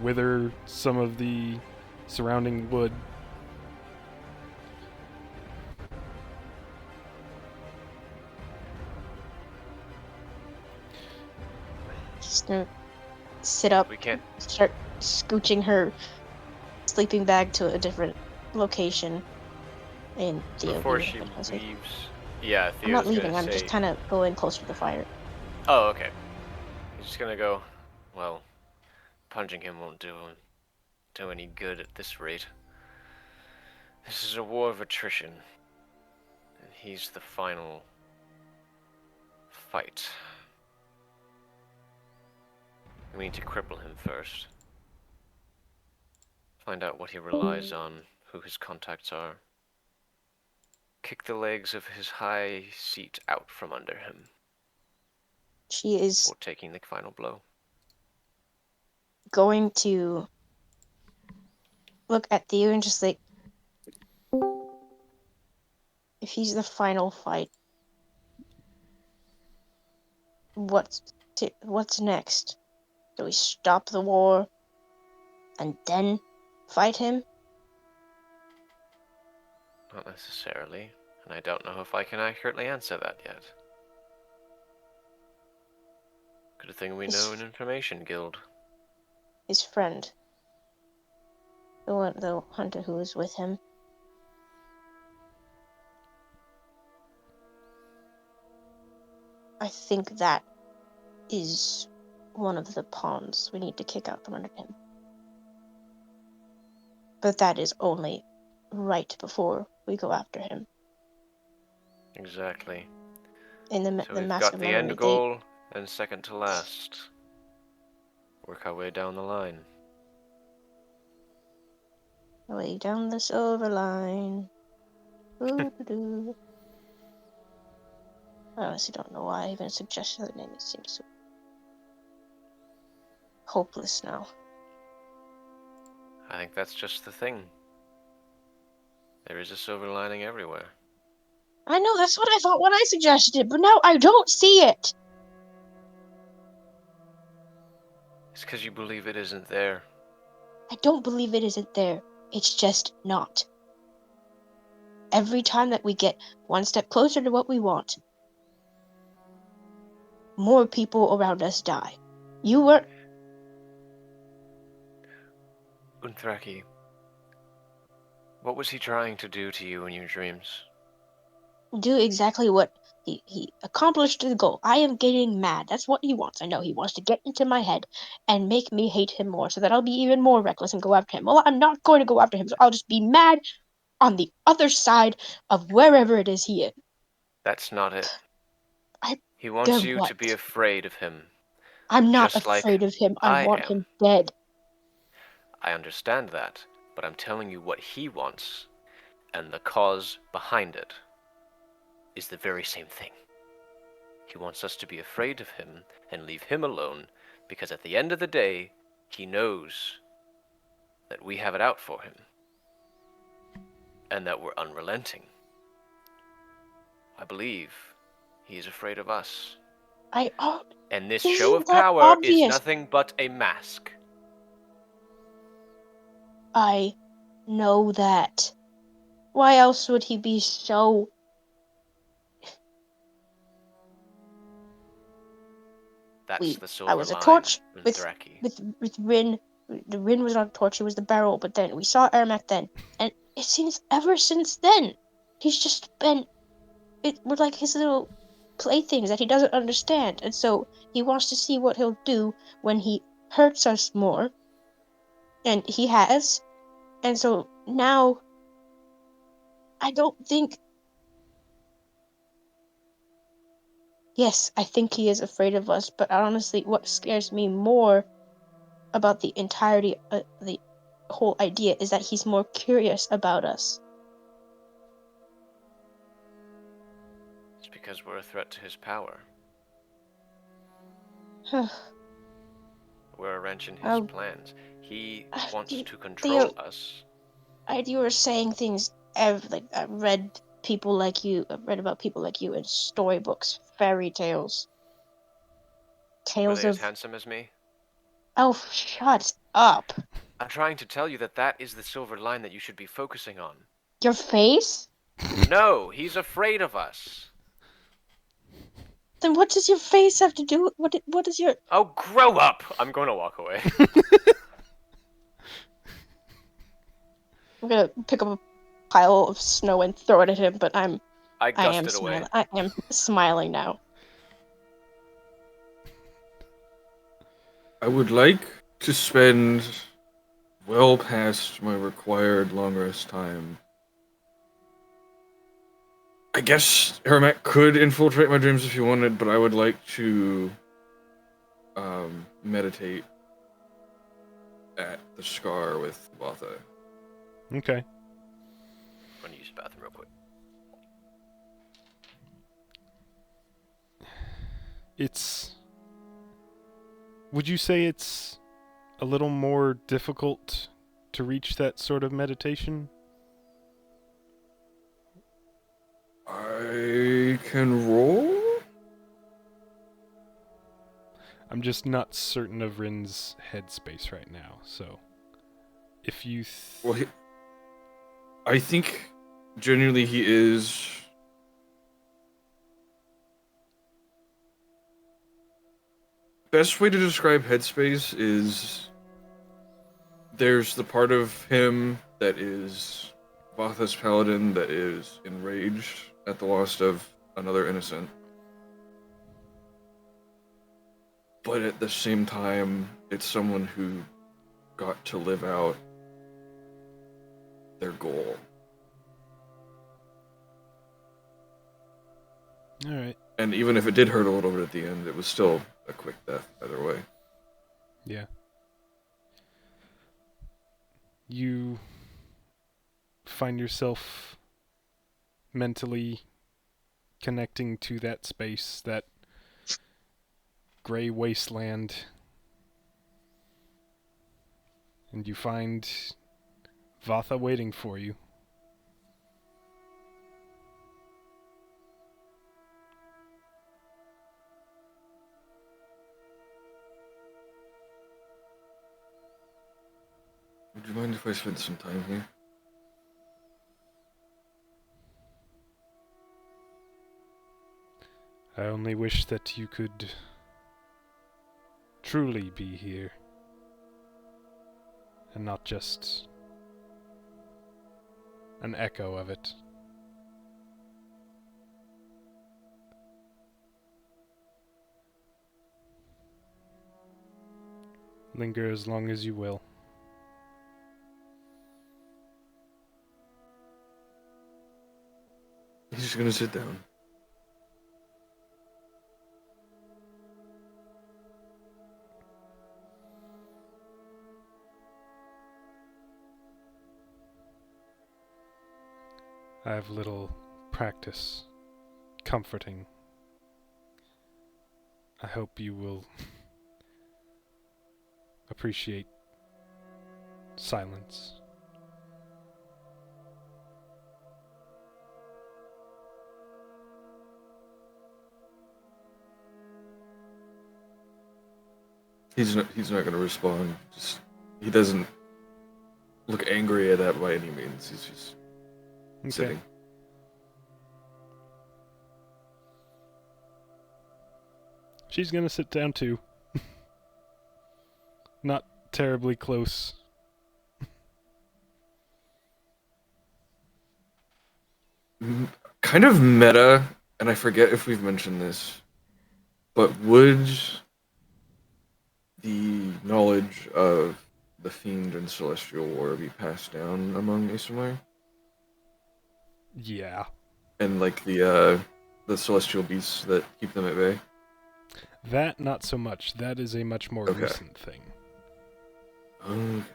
wither some of the surrounding wood.
Just gonna sit up,
We can't.
start scooching her sleeping bag to a different location. And Theo,
Before
you
she
I say,
leaves, yeah,
I'm not
Theo's
leaving.
gonna
I'm just
say,
kind of going closer to the fire.
"Oh, okay." He's just gonna go. Well, punching him won't do any good at this rate. This is a war of attrition, and he's the final fight. We need to cripple him first. Find out what he relies on, who his contacts are. Kick the legs of his high seat out from under him
She is
before taking the final blow.
going to look at Theo and just like, if he's the final fight, what's next? Do we stop the war and then fight him?
Not necessarily, and I don't know if I can accurately answer that yet. Good thing we know an information guild.
His friend, the hunter who was with him. I think that is one of the pawns we need to kick out from under him. But that is only right before we go after him.
Exactly.
In
So
the
we've
Mask
got
of
the
Memory,
end goal and second to last. Work our way down the line.
way down the silver line. Ooh-doo. I honestly don't know why I even suggested the name. It seems so hopeless now.
I think that's just the thing. There is a silver lining everywhere.
I know, that's what I thought when I suggested it, but now I don't see it!
It's because you believe it isn't there.
I don't believe it isn't there. It's just not. Every time that we get one step closer to what we want, more people around us die. You were
Unthraki, what was he trying to do to you in your dreams?
do exactly what he accomplished the goal. I am getting mad. That's what he wants. I know he wants to get into my head and make me hate him more so that I'll be even more reckless and go after him. Well, I'm not going to go after him, so I'll just be mad on the other side of wherever it is he is.
That's not it.
I
He wants
then
you
what?
to be afraid of him.
I'm not
Just like
afraid of him. I
I
want
am.
him dead.
I understand that, but I'm telling you what he wants, and the cause behind it is the very same thing. He wants us to be afraid of him and leave him alone, because at the end of the day, he knows that we have it out for him, and that we're unrelenting. I believe he is afraid of us. And this show
Isn't
of
that
power is
obvious?
nothing but a mask.
I know that. Why else would he be so...
That's the
I
silver
was a
line,
torch
Unthraki.
with Rin. The Rin was not a torch, it was the barrel, but then we saw Ermac then. And it seems ever since then, he's just been... We're like his little playthings that he doesn't understand. And so he wants to see what he'll do when he hurts us more. And he has. And so now, I don't think... Yes, I think he is afraid of us, but honestly, what scares me more about the entirety of the whole idea is that he's more curious about us.
It's because we're a threat to his power. We're a wrench in his
Oh,
plans. He wants
you,
to
Theo,
control us.
you were saying things. Like I read people like you. I've read about people like you in storybooks, fairy tales,
Were
tales
they as
of.
handsome as me?
Oh, shut up!
I'm trying to tell you that that is the silver line that you should be focusing on.
Your face?
No, he's afraid of us.
Then what does your face have to do? What is your?
Oh, grow up! I'm going to walk away.
I'm gonna pick up a pile of snow and throw it at him, but
I
I am
gusted away.
smiling. I am smiling now.
I would like to spend well past my required long rest time. I guess Hermac could infiltrate my dreams if he wanted, but I would like to meditate at the scar with Vatha.
Okay.
I'm gonna use the bathroom real quick.
Would you say it's a little more difficult to reach that sort of meditation?
I can roll?
I'm just not certain of Rin's headspace right now, so if you
Well, I think genuinely he is. Best way to describe headspace is there's the part of him that is Vatha's paladin that is enraged at the loss of another innocent. But at the same time, it's someone who got to live out their goal.
all right.
And even if it did hurt a little bit at the end, it was still a quick death either way.
Yeah. You find yourself mentally connecting to that space, that gray wasteland, and you find Vatha waiting for you.
Would you mind if I spent some time here?
I only wish that you could truly be here and not just an echo of it. Linger as long as you will.
He's just gonna sit down.
I have little practice comforting. I hope you will appreciate silence.
He's not gonna respond. Just he doesn't look angry at that by any means. He's just sitting.
She's gonna sit down too. Not terribly close.
Kind of meta, and I forget if we've mentioned this, but would the knowledge of the Fiend and Celestial War be passed down among Asimar?
Yeah.
And like the Celestial Beasts that keep them at bay?
That, not so much. That is a much more
Okay.
recent thing.
Um,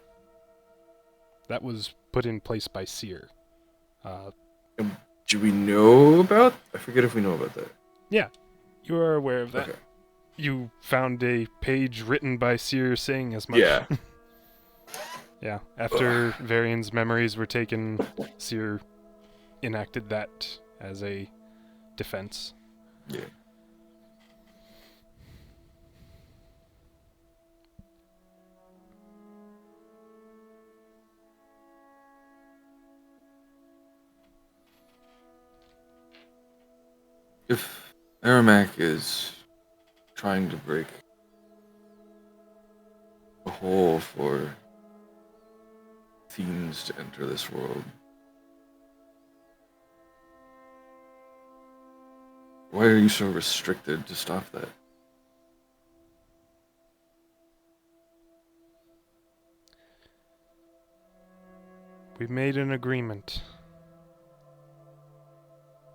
That was put in place by Seer.
do we know about? I forget if we know about that.
You are aware of that.
Okay.
You found a page written by Seer saying as much.
Yeah.
Yeah. After Varian's memories were taken, Seer enacted that as a defense.
Yeah. If Aramak is trying to break a hole for fiends to enter this world. Why are you so restricted to stop that?
We made an agreement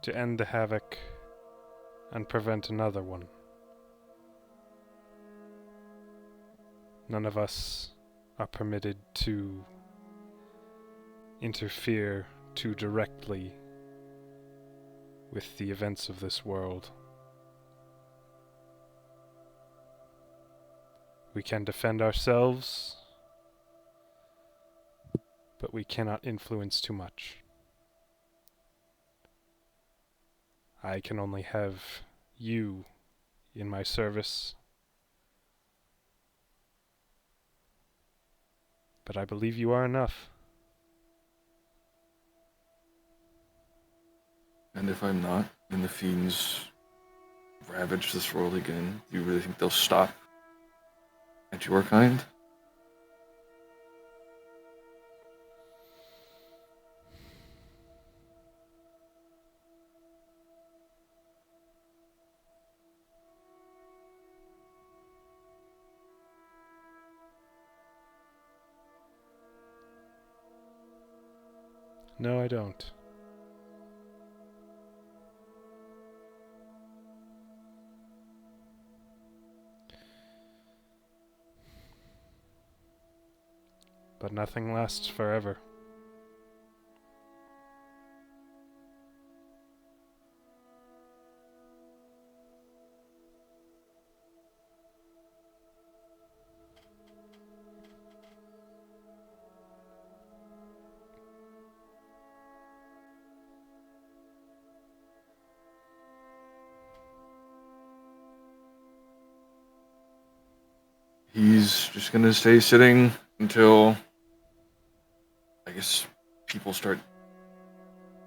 to end the havoc and prevent another one. None of us are permitted to interfere too directly with the events of this world. We can defend ourselves, but we cannot influence too much. I can only have you in my service, but I believe you are enough.
And if I'm not, and the fiends ravage this world again, do you really think they'll stop at your kind?
No, I don't. But nothing lasts forever.
He's just gonna stay sitting until, I guess, people start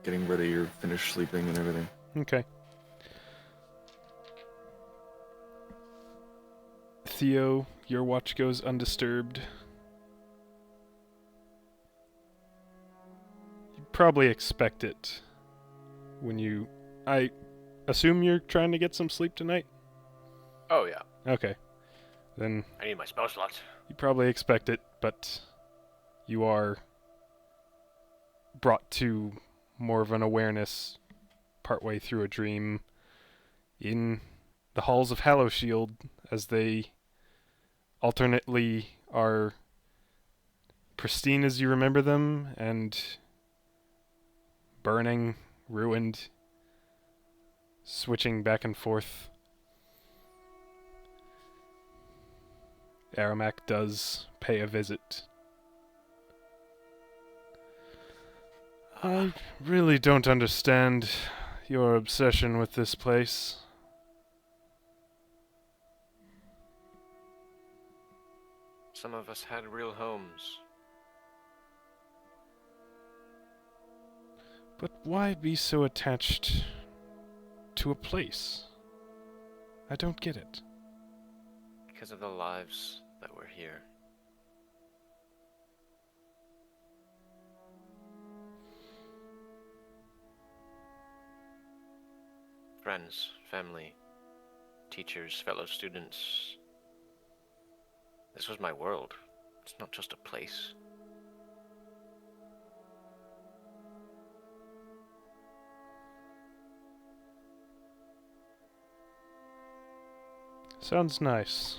getting ready or finish sleeping and everything.
Okay. Theo, your watch goes undisturbed. You probably expect it when you... I assume you're trying to get some sleep tonight?
Oh, yeah.
Okay. Then
I need my spell slots.
you probably expect it, but you are brought to more of an awareness partway through a dream in the halls of Hallowshield as they alternately are pristine as you remember them and burning, ruined, switching back and forth. Aramak does pay a visit. I really don't understand your obsession with this place.
Some of us had real homes.
But why be so attached to a place? I don't get it.
Because of the lives that were here. Friends, family, teachers, fellow students. This was my world. It's not just a place.
Sounds nice.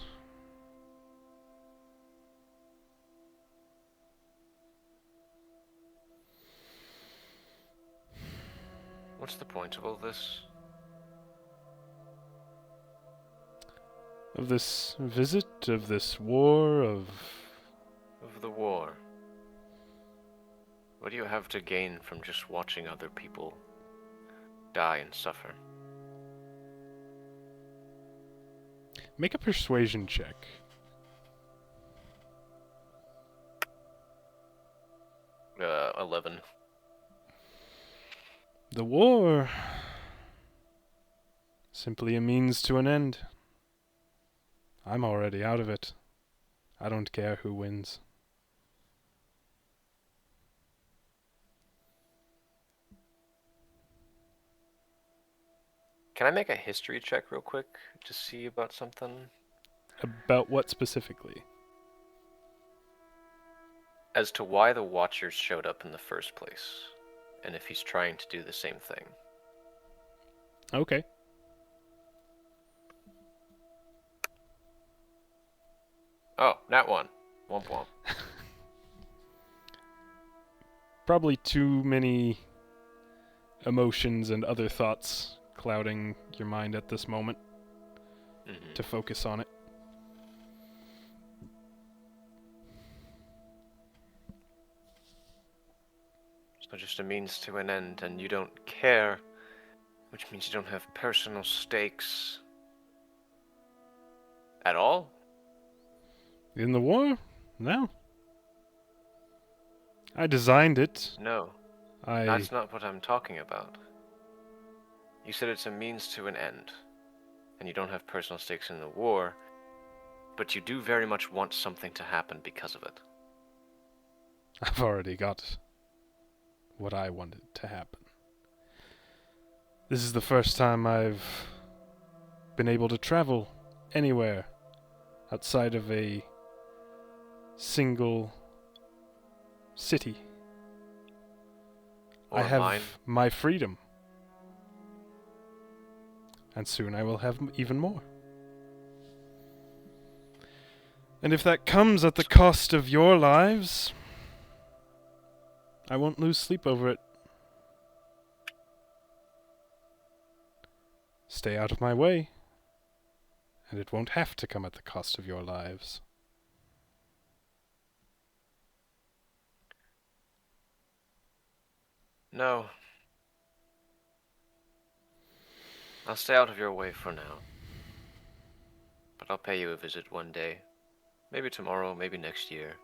What's the point of all this?
Of this visit, of this war, of...
Of the war. What do you have to gain from just watching other people die and suffer?
Make a persuasion check.
11.
The war Simply a means to an end. I'm already out of it. I don't care who wins.
Can I make a history check real quick to see about something?
About what specifically?
As to why the Watchers showed up in the first place, and if he's trying to do the same thing.
Okay.
Oh, nat 1. Womp womp.
Probably too many emotions and other thoughts clouding your mind at this moment to focus on it.
So just a means to an end, and you don't care, which means you don't have personal stakes at all?
In the war? No. I designed it.
No, that's not what I'm talking about. You said it's a means to an end, and you don't have personal stakes in the war, but you do very much want something to happen because of it.
I've already got what I wanted to happen. This is the first time I've been able to travel anywhere outside of a single city.
Or
I have
mine.
my freedom. And soon I will have even more. And if that comes at the cost of your lives, I won't lose sleep over it. Stay out of my way, and it won't have to come at the cost of your lives.
No. I'll stay out of your way for now. But I'll pay you a visit one day. Maybe tomorrow, maybe next year.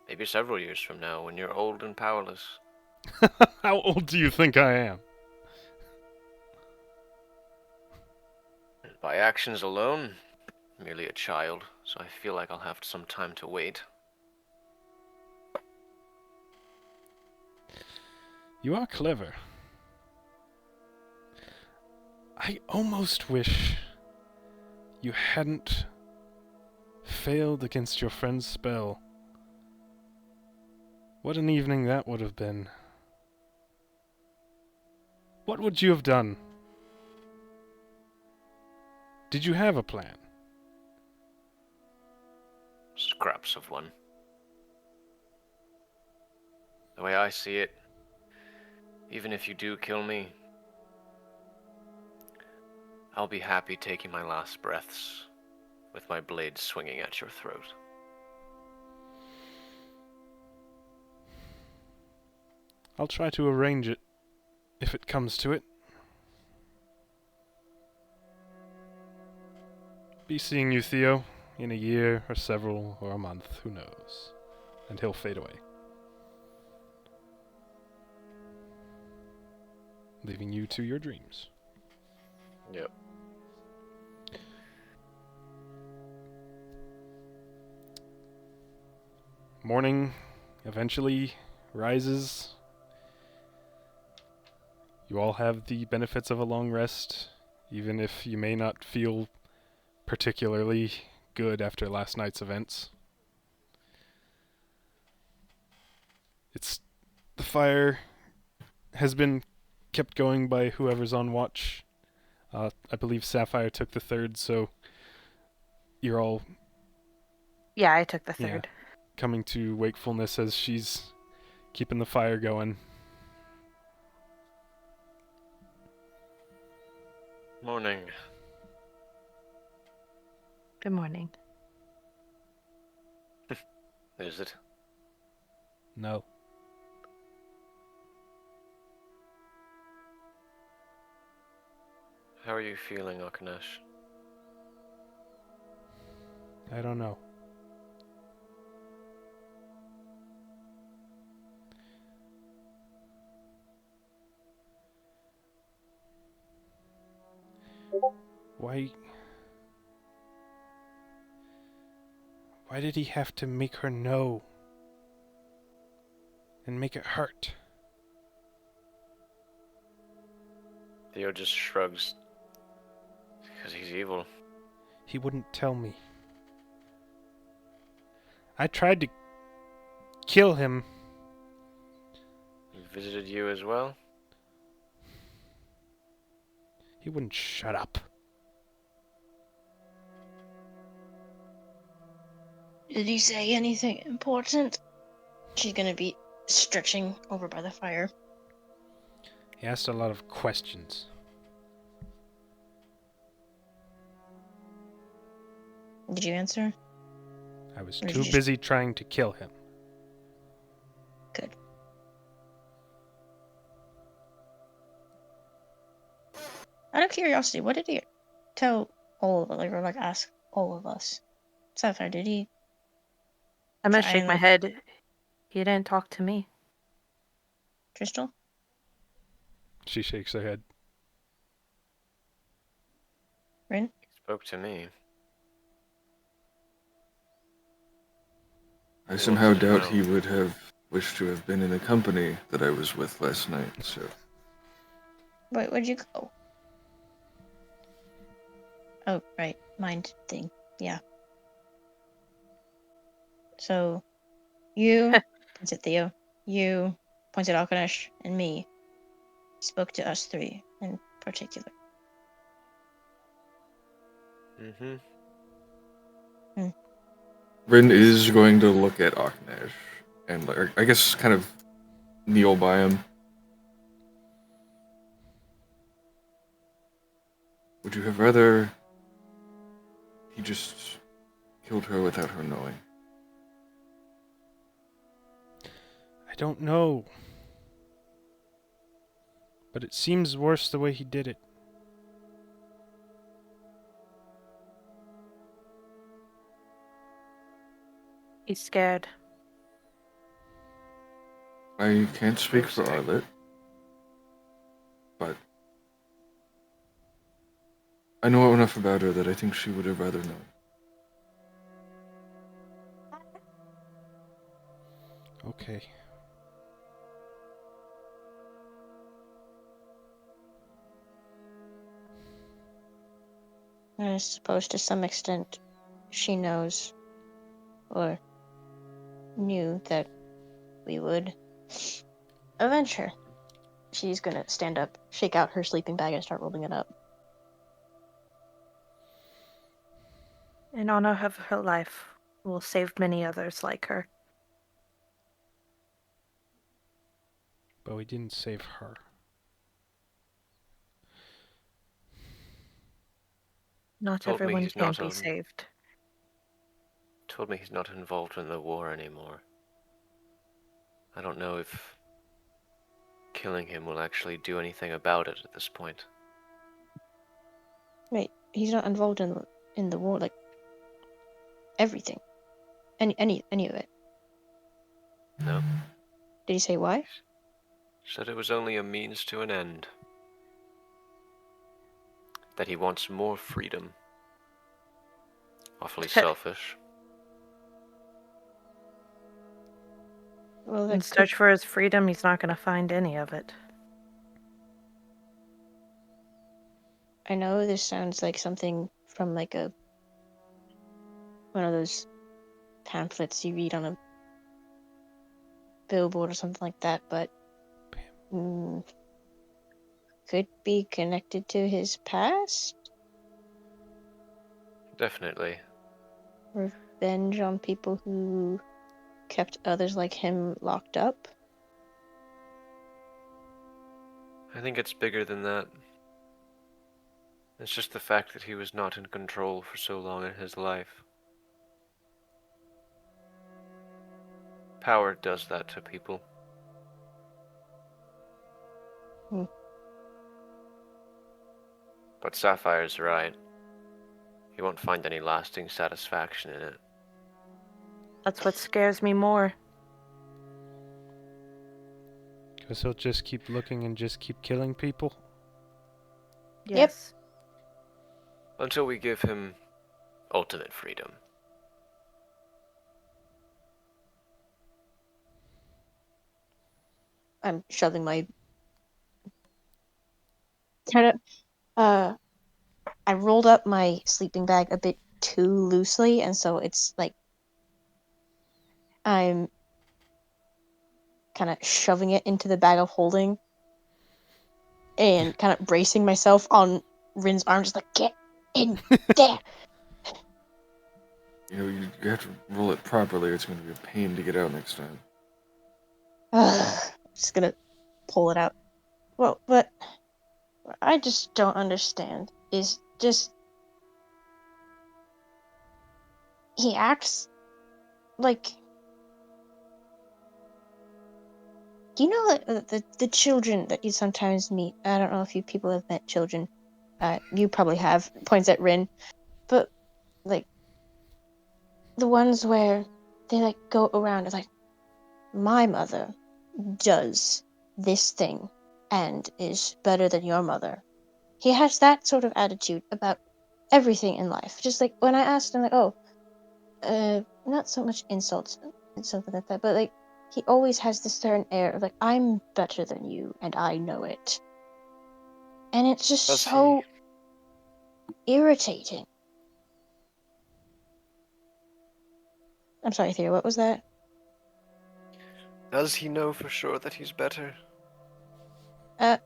Maybe several years from now when you're old and powerless.
How old do you think I am?
By actions alone, merely a child, so I feel like I'll have some time to wait.
You are clever. I almost wish you hadn't failed against your friend's spell. What an evening that would have been. What would you have done? Did you have a plan?
Scraps of one. The way I see it, even if you do kill me, I'll be happy taking my last breaths with my blade swinging at your throat.
I'll try to arrange it, if it comes to it. Be seeing you, Theo, in a year, or several, or a month, who knows. And he'll fade away, leaving you to your dreams.
Yep.
Morning eventually rises. You all have the benefits of a long rest, even if you may not feel particularly good after last night's events. The fire has been kept going by whoever's on watch. I believe Sapphire took the third, so you're all
Yeah, I took the third.
coming to wakefulness as she's keeping the fire going.
Morning.
Good morning.
Is it?
No.
How are you feeling, Akanesh?
I don't know. Why... Why did he have to make her know? And make it hurt?
Theo just shrugs. Because he's evil.
He wouldn't tell me. I tried to kill him.
He visited you as well?
He wouldn't shut up.
Did he say anything important? She's gonna be stretching over by the fire.
He asked a lot of questions.
Did you answer?
I was
Or did
too
you just-
busy trying to kill him.
Good. Out of curiosity, what did he tell all of us, or ask all of us? Sapphire, did he?
I'm gonna
Try
shake
and,
my head. He didn't talk to me.
Crystal?
She shakes her head.
Rin?
He spoke to me.
I
He
somehow
wants to
doubt
know.
he would have wished to have been in the company that I was with last night, so...
Wait, where'd you go? Oh, right. Mind thing. Yeah. So, you, points at Theo, you, points at Alkanesh, and me, spoke to us three in particular.
Mm-hmm.
Rin is going to look at Aknesh and, like, I guess, kind of kneel by him. Would you have rather he just killed her without her knowing?
I don't know. But it seems worse the way he did it.
He's scared.
I can't speak for
Interesting.
Arlet, but I know enough about her that I think she would have rather known.
Okay.
I suppose to some extent she knows, or knew, that we would avenge her. She's gonna stand up, shake out her sleeping bag, and start rolling it up.
In honor of her life, will save many others like her.
But we didn't save her.
Not
Told me
everyone
he's
can
not
be
on-
saved.
Told me he's not involved in the war anymore. I don't know if killing him will actually do anything about it at this point.
Wait, he's not involved in the war, like everything, any of it.
No?
Did he say why?
Said it was only a means to an end. That he wants more freedom. Awfully selfish.
Well,
In
that
search for his freedom, he's not going to find any of it.
I know this sounds like something from like one of those pamphlets you read on a billboard or something like that, but could be connected to his past?
Definitely.
Revenge on people who kept others like him locked up?
I think it's bigger than that. It's just the fact that he was not in control for so long in his life. Power does that to people. But Sapphire's right. He won't find any lasting satisfaction in it.
That's what scares me more.
Because he'll just keep looking and just keep killing people?
Yep.
Yes.
Until we give him ultimate freedom.
I'm shoving my kind of I rolled up my sleeping bag a bit too loosely, and so it's like I'm kind of shoving it into the bag of holding and kind of bracing myself on Rin's arm, just like, get in there.
You know, you have to roll it properly. It's going to be a pain to get out next time.
Just gonna pull it out. Well, but I just don't understand. Is just he acts like, you know, the children that you sometimes meet. I don't know if you people have met children. You probably have. Points at Rin, but like the ones where they like go around and like, my mother does this thing and is better than your mother. He has that sort of attitude about everything in life. Just like when I asked him, like, oh, not so much insults and something like that, but like he always has this certain air of like, I'm better than you and I know it. And it's just
Does
so irritating. I'm sorry, Theo, what was that?
Does he know for sure that he's better?
I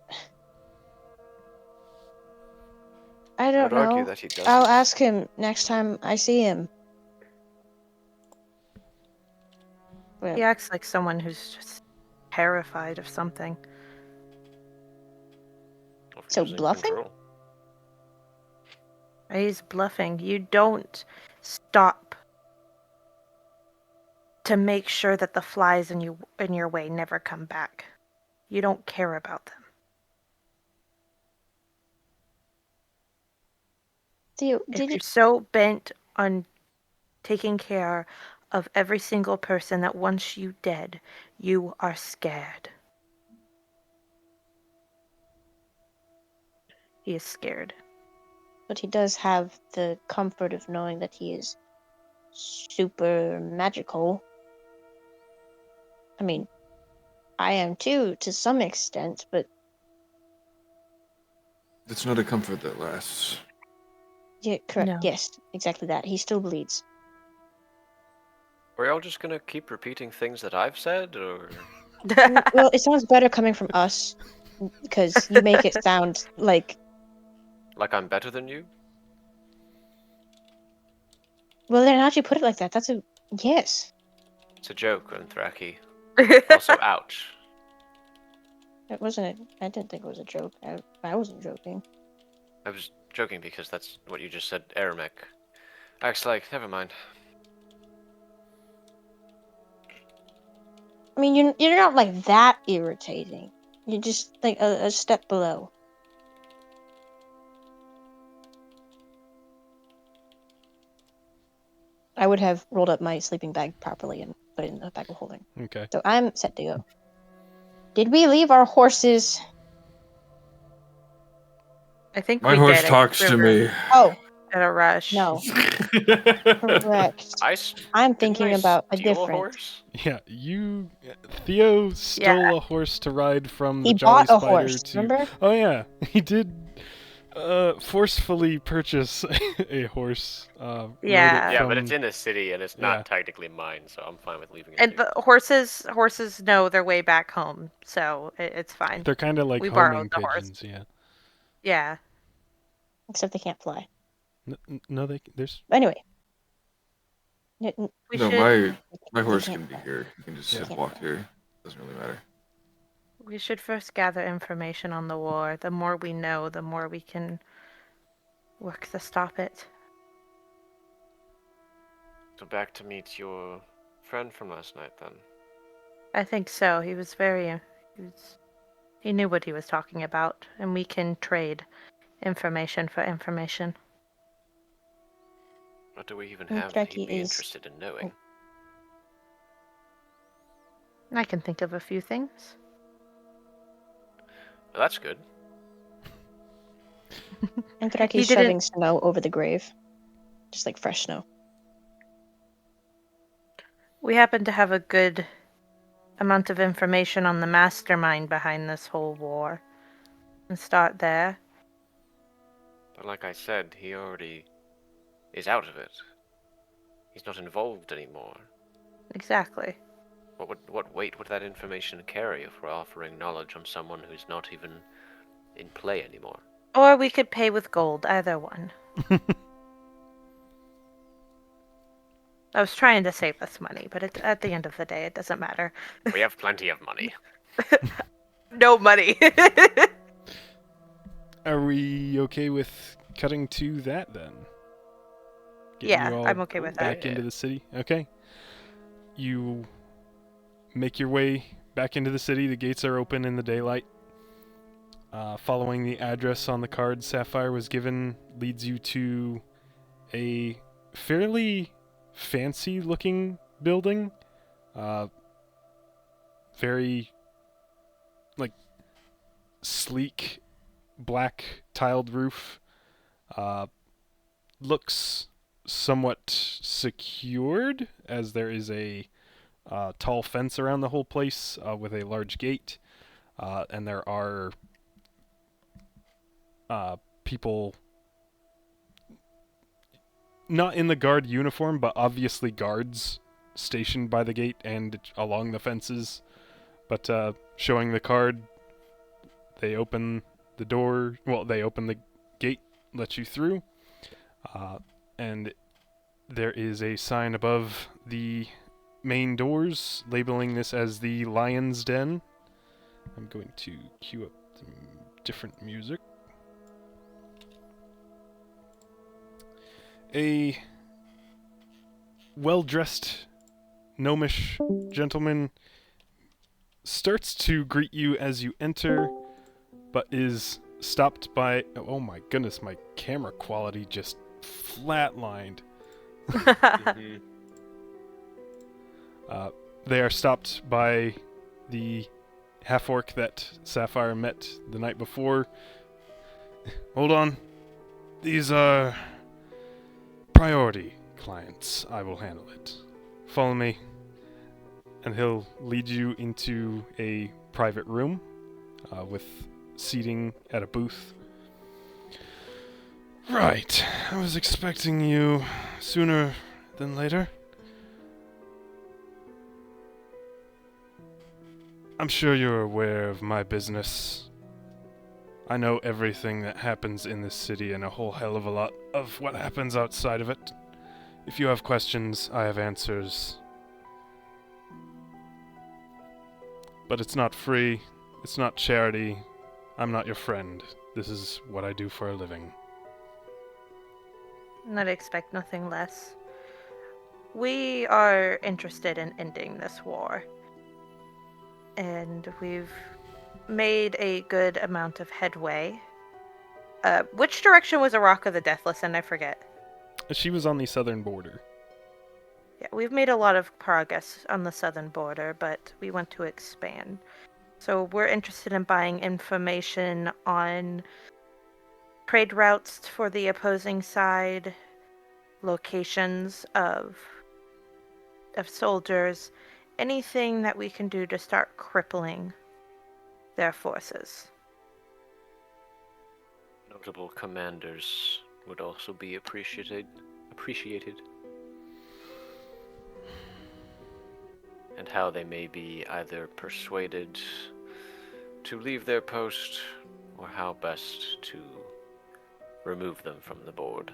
I
don't
would argue
know.
that he doesn't.
I'll ask him next time I see him. Well,
He acts like someone who's just terrified of something.
If he
so
was in
bluffing?
control.
He's bluffing. You don't stop to make sure that the flies in your way never come back. You don't care about them.
Theo,
If
did
you're
you?
so bent on taking care of every single person that wants you dead, you are scared. He is scared.
But he does have the comfort of knowing that he is super magical. I mean, I am too, to some extent, but
It's not a comfort that lasts.
yeah, correct.
No.
Yes, exactly that. He still bleeds.
Are y'all just gonna keep repeating things that I've said, or
Well, it sounds better coming from us because you make it sound like,
like I'm better than you?
well, then how'd you put it like that? That's a yes.
It's a joke, Unthraki. Also, ouch.
It wasn't. I didn't think it was a joke. I wasn't joking.
I was joking because that's what you just said, Aramek. Acts like, never mind.
I mean, you're not like that irritating. You're just like a step below. I would have rolled up my sleeping bag properly and put it in the bag of holding.
Okay.
So I'm set to go. Did we leave our horses?
I think
My
we
horse
did.
talks to me.
Oh,
At a rush.
no. Correct. I'm thinking about a
steal a
different.
horse?
Yeah, Theo stole
Yeah.
a horse to ride from the
He
Jolly
bought a
Spider
horse,
to.
remember?
Oh yeah, he did. Forcefully purchase a horse. Rode
Yeah.
it
Yeah,
from,
but it's in the city and it's
Yeah.
not technically mine, so I'm fine with leaving it
And
here.
the horses know their way back home, so it's fine.
They're kind of like
We
homing
borrowed the horse.
pigeons. Yeah.
Yeah.
Except they can't fly.
No, there's.
Anyway.
We
No,
should
my horse
can't
can be
fly.
here. You can just
Yeah.
sit walk here. Doesn't really matter.
we should first gather information on the war. The more we know, the more we can work to stop it.
So back to meet your friend from last night, then.
I think so. He was he knew what he was talking about, and we can trade information for information.
What do we even have that he'd be interested in knowing?
I can think of a few things.
Well, that's good.
And
He
Kraki's
didn't-
shoving snow over the grave. Just like fresh snow.
We happen to have a good amount of information on the mastermind behind this whole war. And start there.
But like I said, he already is out of it. He's not involved anymore.
Exactly.
What weight would that information carry if we're offering knowledge on someone who's not even in play anymore?
Or we could pay with gold, either one. I was trying to save us money, but at the end of the day, it doesn't matter.
We have plenty of money.
No money.
Are we okay with cutting to that then?
Yeah,
you all
I'm okay with that.
back into the city. Okay. You make your way back into the city. The gates are open in the daylight. Following the address on the card Sapphire was given leads you to a fairly fancy-looking building. Very, like, sleek, black tiled roof. Looks somewhat secured, as there is a tall fence around the whole place with a large gate, and there are people not in the guard uniform, but obviously guards stationed by the gate and along the fences. But showing the card, they open the door. Well, they open the gate, let you through, and there is a sign above the main doors labeling this as the Lion's Den. I'm going to cue up some different music. A well-dressed gnomish gentleman starts to greet you as you enter, but is stopped by... Oh my goodness, my camera quality just flatlined. They are stopped by the half-orc that Sapphire met the night before. Hold on. These are priority clients. I will handle it. Follow me. And he'll lead you into a private room with seating at a booth. Right. I was expecting you sooner than later. I'm sure you're aware of my business. I know everything that happens in this city and a whole hell of a lot of what happens outside of it. If you have questions, I have answers. But it's not free. It's not charity. I'm not your friend. This is what I do for a living.
I'd expect nothing less. We are interested in ending this war. And we've made a good amount of headway. Which direction was Araka the Deathless in? I forget.
She was on the southern border.
Yeah, we've made a lot of progress on the southern border, but we want to expand. So we're interested in buying information on trade routes for the opposing side, locations of soldiers, anything that we can do to start crippling their forces.
Notable commanders would also be appreciated. And how they may be either persuaded to leave their post, or how best to remove them from the board.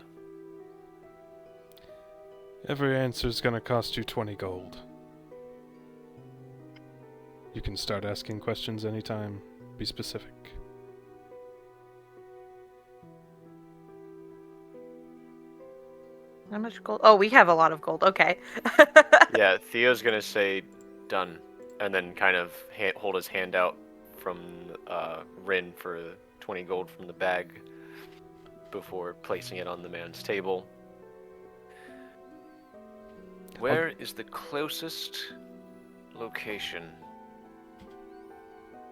Every answer's gonna cost you 20 gold. You can start asking questions anytime. Be specific.
How much gold? Oh, we have a lot of gold. Okay.
Yeah, Theo's gonna say, done, and then kind of hold his hand out from Rin for 20 gold from the bag before placing it on the man's table. Where is the closest location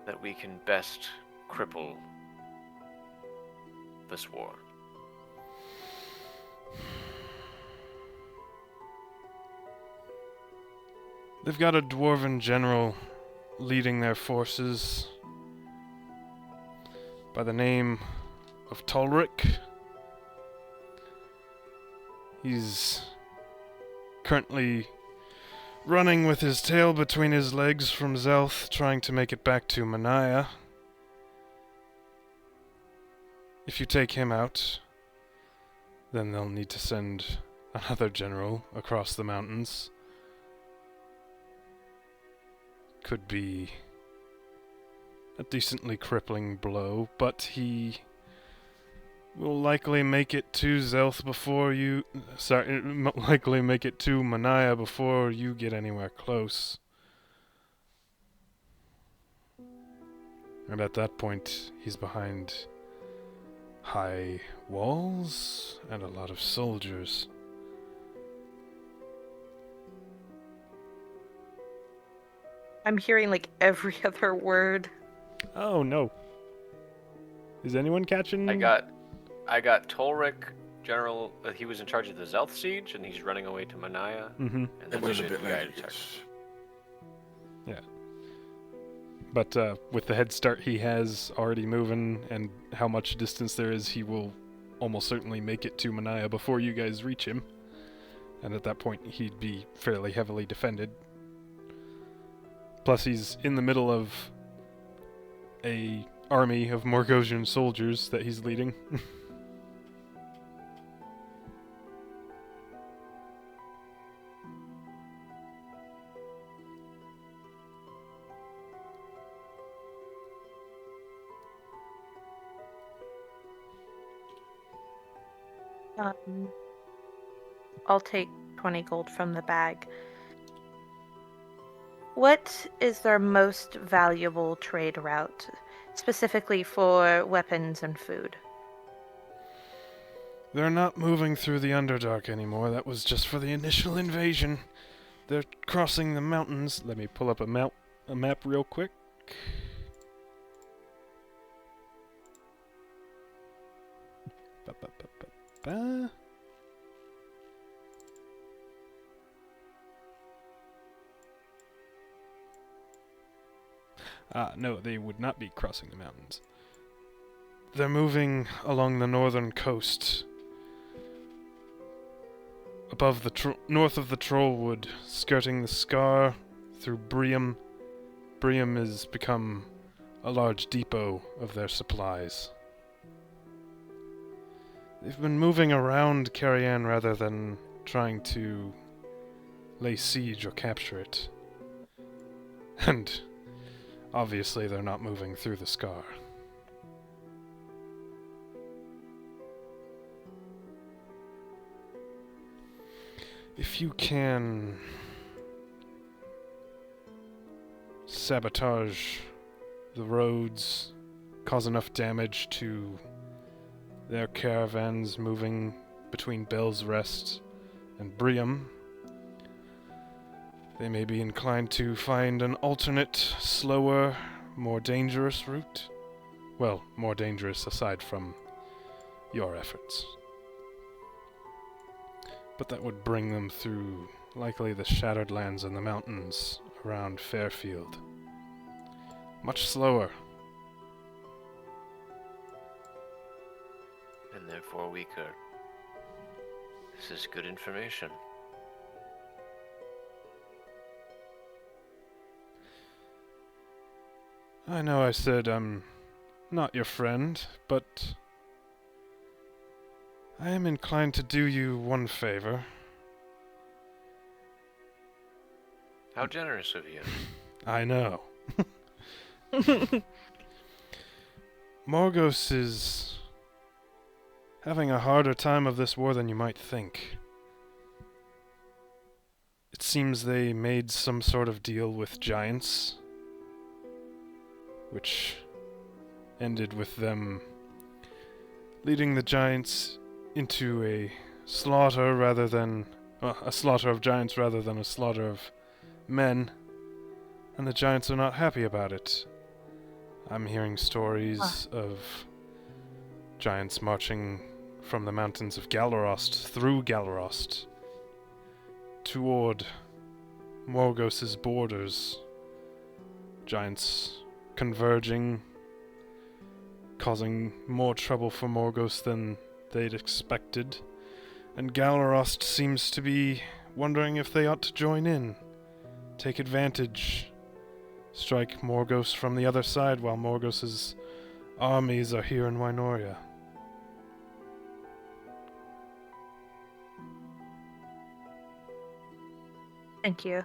that we can best cripple this war?
They've got a dwarven general leading their forces by the name of Tolric. He's currently running with his tail between his legs from Zelth, trying to make it back to Manaya. If you take him out, then they'll need to send another general across the mountains. Could be a decently crippling blow, but he will likely make it to Zelth before you... likely make it to Manaya before you get anywhere close. And at that point, he's behind high walls and a lot of soldiers.
I'm hearing like every other word.
Oh no. Is anyone catching?
I got Tolric, General. He was in charge of the Zelth siege, and he's running away to Manaya.
Mm-hmm.
And
It
then
was a
the
bit
guy
late.
attacked.
Yeah. But with the head start he has already moving and how much distance there is, he will almost certainly make it to Manaya before you guys reach him. And at that point, he'd be fairly heavily defended. Plus, he's in the middle of a army of Morgosian soldiers that he's leading.
I'll take 20 gold from the bag. What is their most valuable trade route, specifically for weapons and food?
They're not moving through the Underdark anymore. That was just for the initial invasion. They're crossing the mountains. Let me pull up a map real quick. Ba. No, they would not be crossing the mountains. They're moving along the northern coast, above the north of the Trollwood, skirting the Scar through Briam. Briam has become a large depot of their supplies. They've been moving around Carian rather than trying to lay siege or capture it. And obviously they're not moving through the Scar. If you can sabotage the roads, cause enough damage to their caravans moving between Bell's Rest and Briam, they may be inclined to find an alternate, slower, more dangerous route. Well, more dangerous aside from your efforts. But that would bring them through likely the Shattered Lands and the mountains around Fairfield. Much slower.
And therefore weaker. This is good information.
I know I said I'm not your friend, but I am inclined to do you one favor.
How generous of you.
I know. Morgos is having a harder time of this war than you might think. It seems they made some sort of deal with giants, which ended with them leading the giants into a slaughter rather than a slaughter of giants rather than a slaughter of men, and the giants are not happy about it. I'm hearing stories of Giants marching from the mountains of Galarost, through Galarost, toward Morgos's borders. Giants converging, causing more trouble for Morgos than they'd expected. And Galarost seems to be wondering if they ought to join in, take advantage, strike Morgos from the other side while Morgos's armies are here in Wynoria.
Thank you.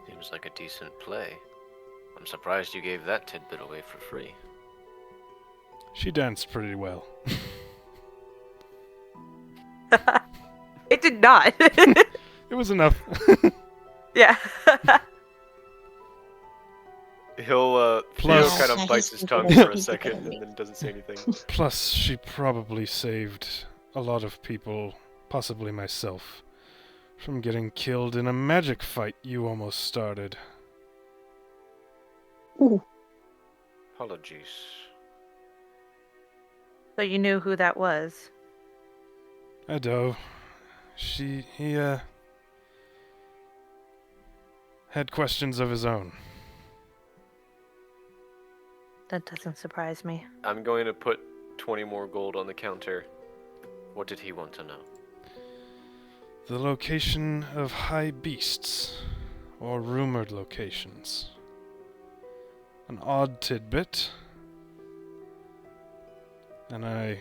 Seems like a decent play. I'm surprised you gave that tidbit away for free.
She danced pretty well.
It did not.
It was enough.
Yeah.
Theo
Plus-
kind of
Yeah,
bites
he's
his tongue
thinking
for a
he's
second
thinking.
and then doesn't say anything.
Plus, she probably saved a lot of people, possibly myself, from getting killed in a magic fight you almost started.
Ooh,
Apologies.
So you knew who that was.
Edo, he had questions of his own.
That doesn't surprise me.
I'm going to put 20 more gold on the counter. What did he want to know?
The location of high beasts, or rumored locations. An odd tidbit, and I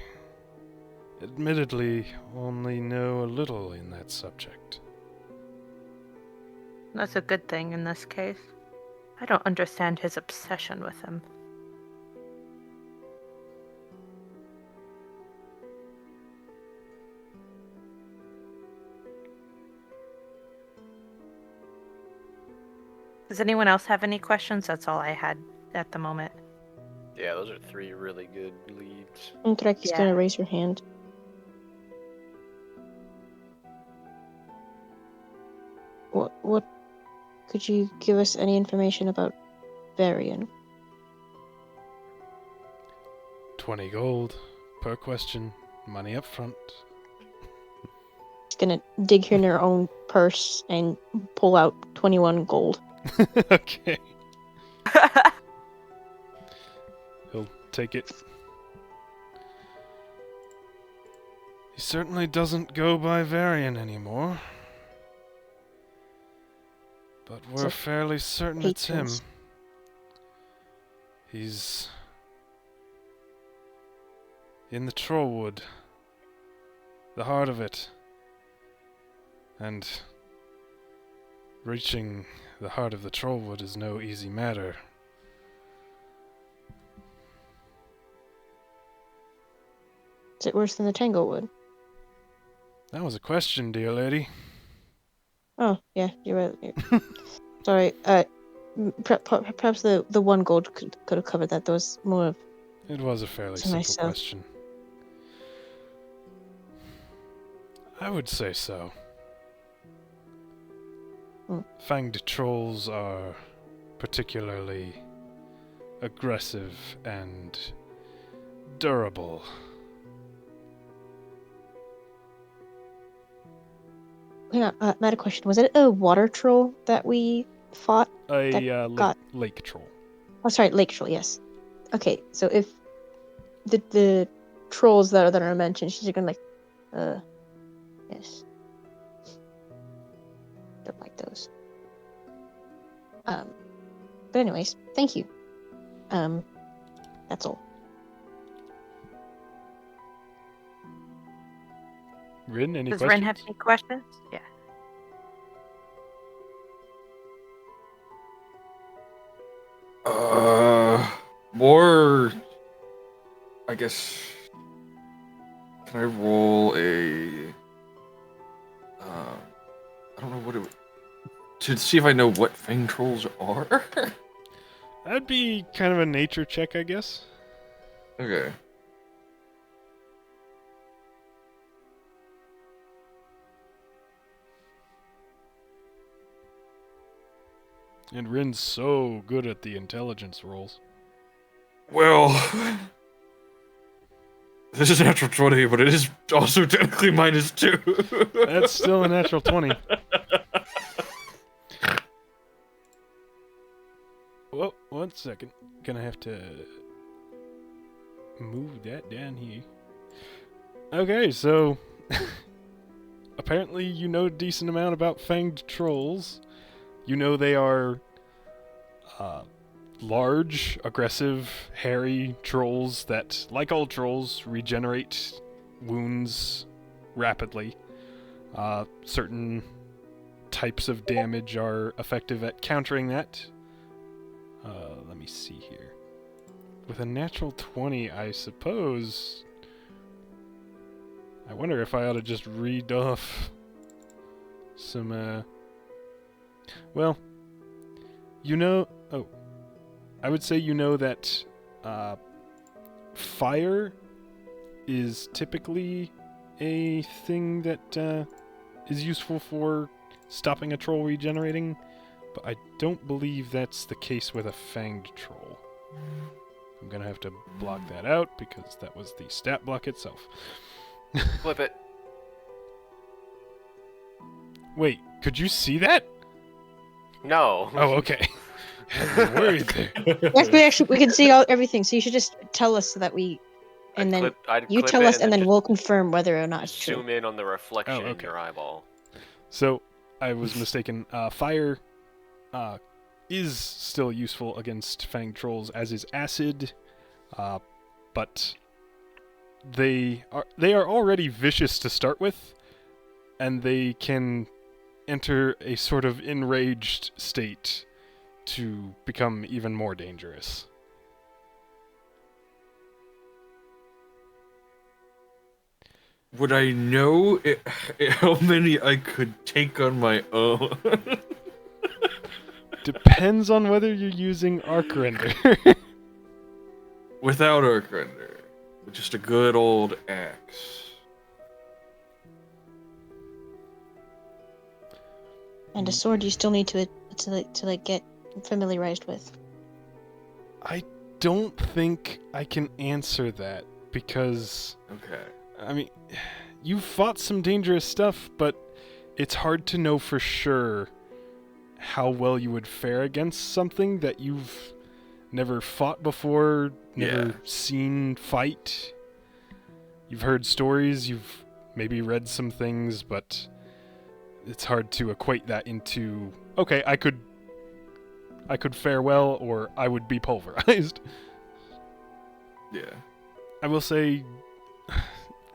admittedly only know a little in that subject.
That's a good thing in this case. I don't understand his obsession with him. Does anyone else have any questions? That's all I had at the moment.
Yeah, those are 3 really good leads.
Interaki's
Yeah.
gonna raise her hand. What could you give us any information about Varian?
20 gold per question, money up front.
She's gonna dig in her own purse and pull out 21 gold.
Okay. He'll take it. He certainly doesn't go by Varian anymore. But we're
So,
fairly certain it's him.
patrons.
He's in the Trollwood, the heart of it. And reaching the heart of the Trollwood is no easy matter.
Is it worse than the Tanglewood?
That was a question, dear lady.
Oh, yeah, you're right. Sorry, perhaps the 1 gold could have covered that. There was more of...
It was a fairly
To
simple
myself.
question. I would say so. Fanged trolls are particularly aggressive and durable.
Hang on, I had a question. Was it a water troll that we fought?
A
That got-
lake troll.
Oh, sorry, lake troll, yes. Okay, so if the trolls that are mentioned, she's gonna yes. Don't like those. But anyways, thank you. That's all.
Rin, any
Does
questions?
Ren have any questions? Yeah.
More. I guess. Can I roll a? I don't know what it. To see if I know what fang trolls are.
That'd be kind of a nature check, I guess.
Okay.
And Rin's so good at the intelligence rolls.
Well. This is a natural 20, but it is also technically -2.
That's still a natural 20. Whoa, 1 second. Gonna have to move that down here. Okay, so apparently you know a decent amount about fanged trolls. You know they are large, aggressive, hairy trolls that, like all trolls, regenerate wounds rapidly. Certain types of damage are effective at countering that. Let me see here. With a natural 20, I suppose... I wonder if I ought to just read off some, well, you know... Oh. I would say you know that, fire is typically a thing that, is useful for stopping a troll regenerating, but I don't believe that's the case with a fanged troll. I'm gonna have to block that out because that was the stat block itself.
Flip it.
Wait, could you see that?
No.
Oh, okay. I'm worried there.
Yes, we can see everything. So you should just tell us so that we, and then you tell us, and then we'll confirm whether or not it's true.
Zoom in on the reflection in
okay.
your eyeball.
So I was mistaken. Fire is still useful against fanged trolls, as is acid, but they are already vicious to start with, and they can enter a sort of enraged state to become even more dangerous.
Would I know how many I could take on my own?
Depends on whether you're using arc render.
Without arc render, with just a good old axe.
And a sword you still need to get familiarized with.
I don't think I can answer that because,
Okay.
I mean, you've fought some dangerous stuff, but it's hard to know for sure how well you would fare against something that you've never fought before, never seen fight. You've heard stories, you've maybe read some things, but it's hard to equate that into, okay, I could fare well, or I would be pulverized.
Yeah.
I will say,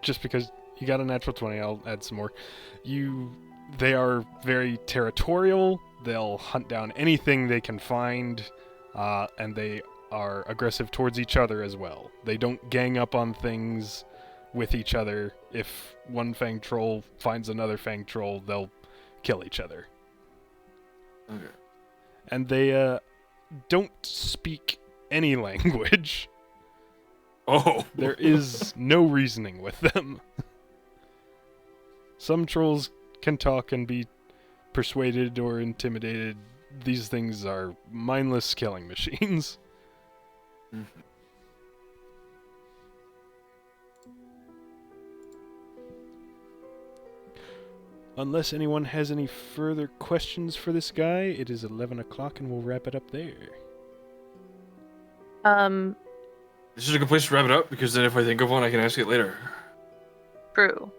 just because you got a natural 20, I'll add some more. They are very territorial. They'll hunt down anything they can find, and they are aggressive towards each other as well. They don't gang up on things with each other. If one fanged troll finds another fanged troll, they'll kill each other.
Okay.
And they don't speak any language.
Oh.
There is no reasoning with them. Some trolls can talk and be persuaded or intimidated. These things are mindless killing machines.
Mm-hmm.
Unless anyone has any further questions for this guy, it is 11 o'clock and we'll wrap it up there.
This is a good place to wrap it up, because then if I think of one, I can ask it later.
True.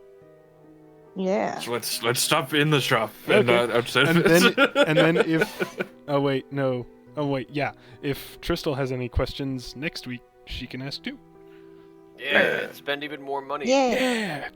Yeah.
So let's stop in the shop and
Okay.
outside
And
of this.
then if... Oh, wait, no. Oh, wait, yeah. If Tristal has any questions next week, she can ask too.
Yeah, spend even more money.
Yeah.
Yeah!